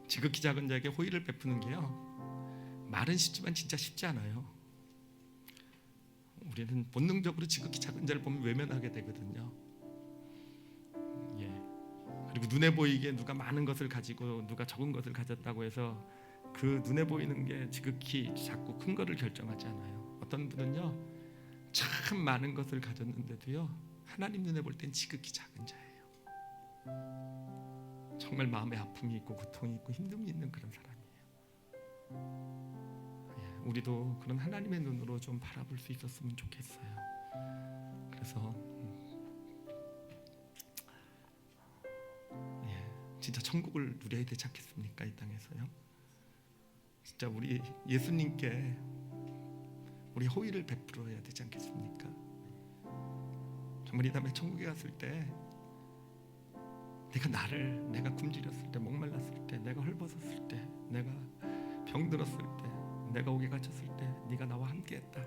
[SPEAKER 2] 지극히 작은 자에게 호의를 베푸는 게요 말은 쉽지만 진짜 쉽지 않아요. 우리는 본능적으로 지극히 작은 자를 보면 외면하게 되거든요. 그리고 눈에 보이게 누가 많은 것을 가지고 누가 적은 것을 가졌다고 해서 그 눈에 보이는 게 지극히 작고 큰 것을 결정하지 않아요. 어떤 분은요 참 많은 것을 가졌는데도요 하나님 눈에 볼 땐 지극히 작은 자예요. 정말 마음에 아픔이 있고 고통이 있고 힘듦이 있는 그런 사람이에요. 우리도 그런 하나님의 눈으로 좀 바라볼 수 있었으면 좋겠어요. 그래서 진짜 천국을 누려야 되지 않겠습니까? 이 땅에서요. 진짜 우리 예수님께 우리 호의를 베풀어야 되지 않겠습니까? 정말 이 다음에 천국에 갔을 때 내가 굶주렸을 때, 목말랐을 때, 내가 헐벗었을 때, 내가 병들었을 때, 내가 옥에 갇혔을 때 네가 나와 함께했다.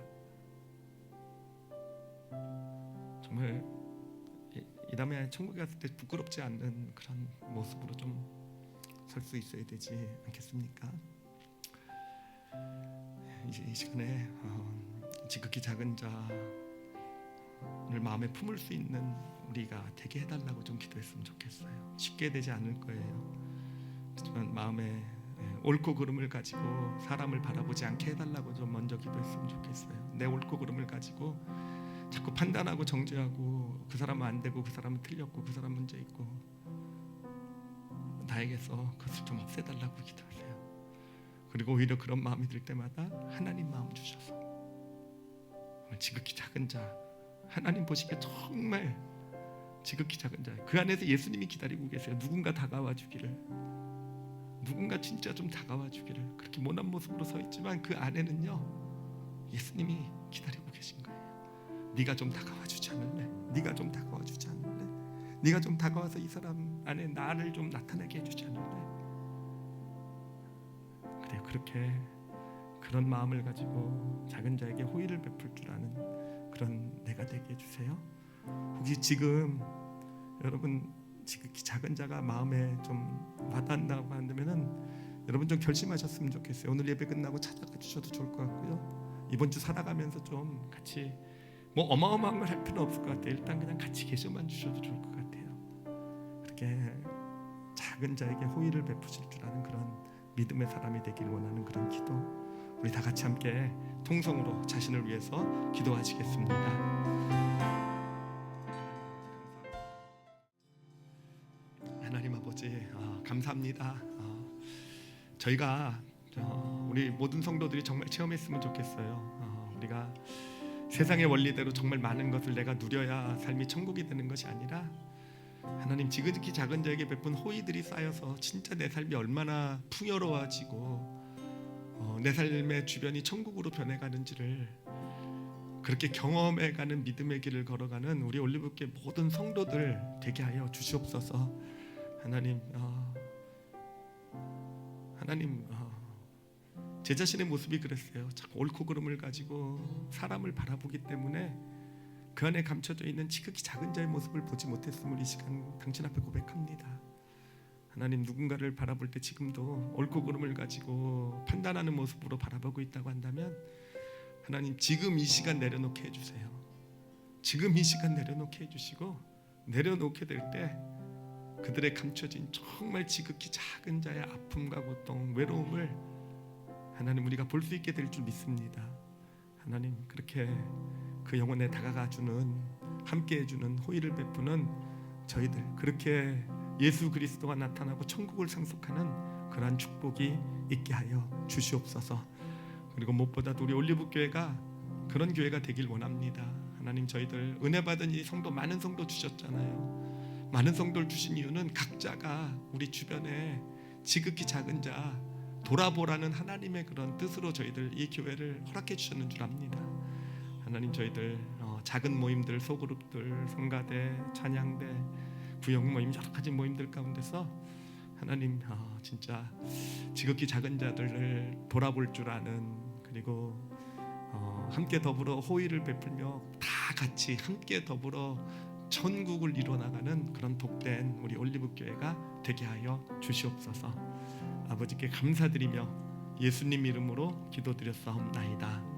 [SPEAKER 2] 정말 이 다음에 천국에 갔을 때 부끄럽지 않는 그런 모습으로 좀 설 수 있어야 되지 않겠습니까? 이제 이 시간에 지극히 작은 자
[SPEAKER 1] 마음에 품을 수 있는 우리가 되게 해달라고 좀 기도했으면 좋겠어요. 쉽게 되지 않을 거예요. 하지만 마음에 옳고 그름을 가지고 사람을 바라보지 않게 해달라고 좀 먼저 기도했으면 좋겠어요. 내 옳고 그름을 가지고 자꾸 판단하고 정죄하고 그 사람은 안 되고 그 사람은 틀렸고 그 사람 문제 있고 나에게서 그것을 좀 없애달라고 기도하세요. 그리고 오히려 그런 마음이 들 때마다 하나님 마음 주셔서 지극히 작은 자, 하나님 보시기에 정말 지극히 작은 자, 그 안에서 예수님이 기다리고 계세요. 누군가 다가와 주기를, 누군가 진짜 좀 다가와 주기를. 그렇게 모난 모습으로 서 있지만 그 안에는요 예수님이 기다리고 계신 거예요. 네가 좀 다가와 주지 않을래? 네가 좀 다가와 주지 않을래? 네가 좀 다가와서 이 사람 안에 나를 좀 나타나게 해주지 않을래? 그래요. 그렇게 그런 마음을 가지고 작은 자에게 호의를 베풀 줄 아는 그런 내가 되게 해주세요. 혹시 지금 여러분 지극히 작은 자가 마음에 좀 와닿는다고 한다면은 여러분 좀 결심하셨으면 좋겠어요. 오늘 예배 끝나고 찾아가 주셔도 좋을 것 같고요. 이번 주 살아가면서 좀 같이 뭐 어마어마한 걸 할 필요는 없을 것 같아요. 일단 그냥 같이 계셔만 주셔도 좋을 것 같아요. 그렇게 작은 자에게 호의를 베푸실 줄 아는 그런 믿음의 사람이 되길 원하는 그런 기도, 우리 다 같이 함께 통성으로 자신을 위해서 기도하시겠습니다. 하나님 아버지, 감사합니다. 저희가 우리 모든 성도들이 정말 체험했으면 좋겠어요. 우리가 세상의 원리대로 정말 많은 것을 내가 누려야 삶이 천국이 되는 것이 아니라 하나님 지극히 작은 자에게 베푼 호의들이 쌓여서 진짜 내 삶이 얼마나 풍요로워지고 내 삶의 주변이 천국으로 변해가는지를 그렇게 경험해가는 믿음의 길을 걸어가는 우리 올리브교회 모든 성도들 되게 하여 주시옵소서. 하나님, 제 자신의 모습이 그랬어요. 자꾸 옳고 그름을 가지고 사람을 바라보기 때문에 그 안에 감춰져 있는 지극히 작은 자의 모습을 보지 못했음을 이 시간 당신 앞에 고백합니다. 하나님, 누군가를 바라볼 때 지금도 옳고 그름을 가지고 판단하는 모습으로 바라보고 있다고 한다면 하나님 지금 이 시간 내려놓게 해주세요. 지금 이 시간 내려놓게 해주시고 내려놓게 될 때 그들의 감춰진 정말 지극히 작은 자의 아픔과 고통, 외로움을 하나님 우리가 볼 수 있게 될 줄 믿습니다. 하나님 그렇게 그 영혼에 다가가주는, 함께 해주는, 호의를 베푸는 저희들, 그렇게 예수 그리스도가 나타나고 천국을 상속하는 그러한 축복이 있게 하여 주시옵소서. 그리고 무엇보다도 우리 올리브교회가 그런 교회가 되길 원합니다. 하나님 저희들 은혜 받은 이 성도, 많은 성도 주셨잖아요. 많은 성도를 주신 이유는 각자가 우리 주변에 지극히 작은 자 돌아보라는 하나님의 그런 뜻으로 저희들 이 교회를 허락해 주셨는 줄 압니다. 하나님 저희들 작은 모임들, 소그룹들, 성가대, 찬양대, 구역 모임, 여러 가지 모임들 가운데서 하나님 진짜 지극히 작은 자들을 돌아볼 줄 아는, 그리고 함께 더불어 호의를 베풀며 다 같이 함께 더불어 천국을 이뤄나가는 그런 복된 우리 올리브교회가 되게 하여 주시옵소서. 아버지께 감사드리며 예수님 이름으로 기도드렸사옵나이다.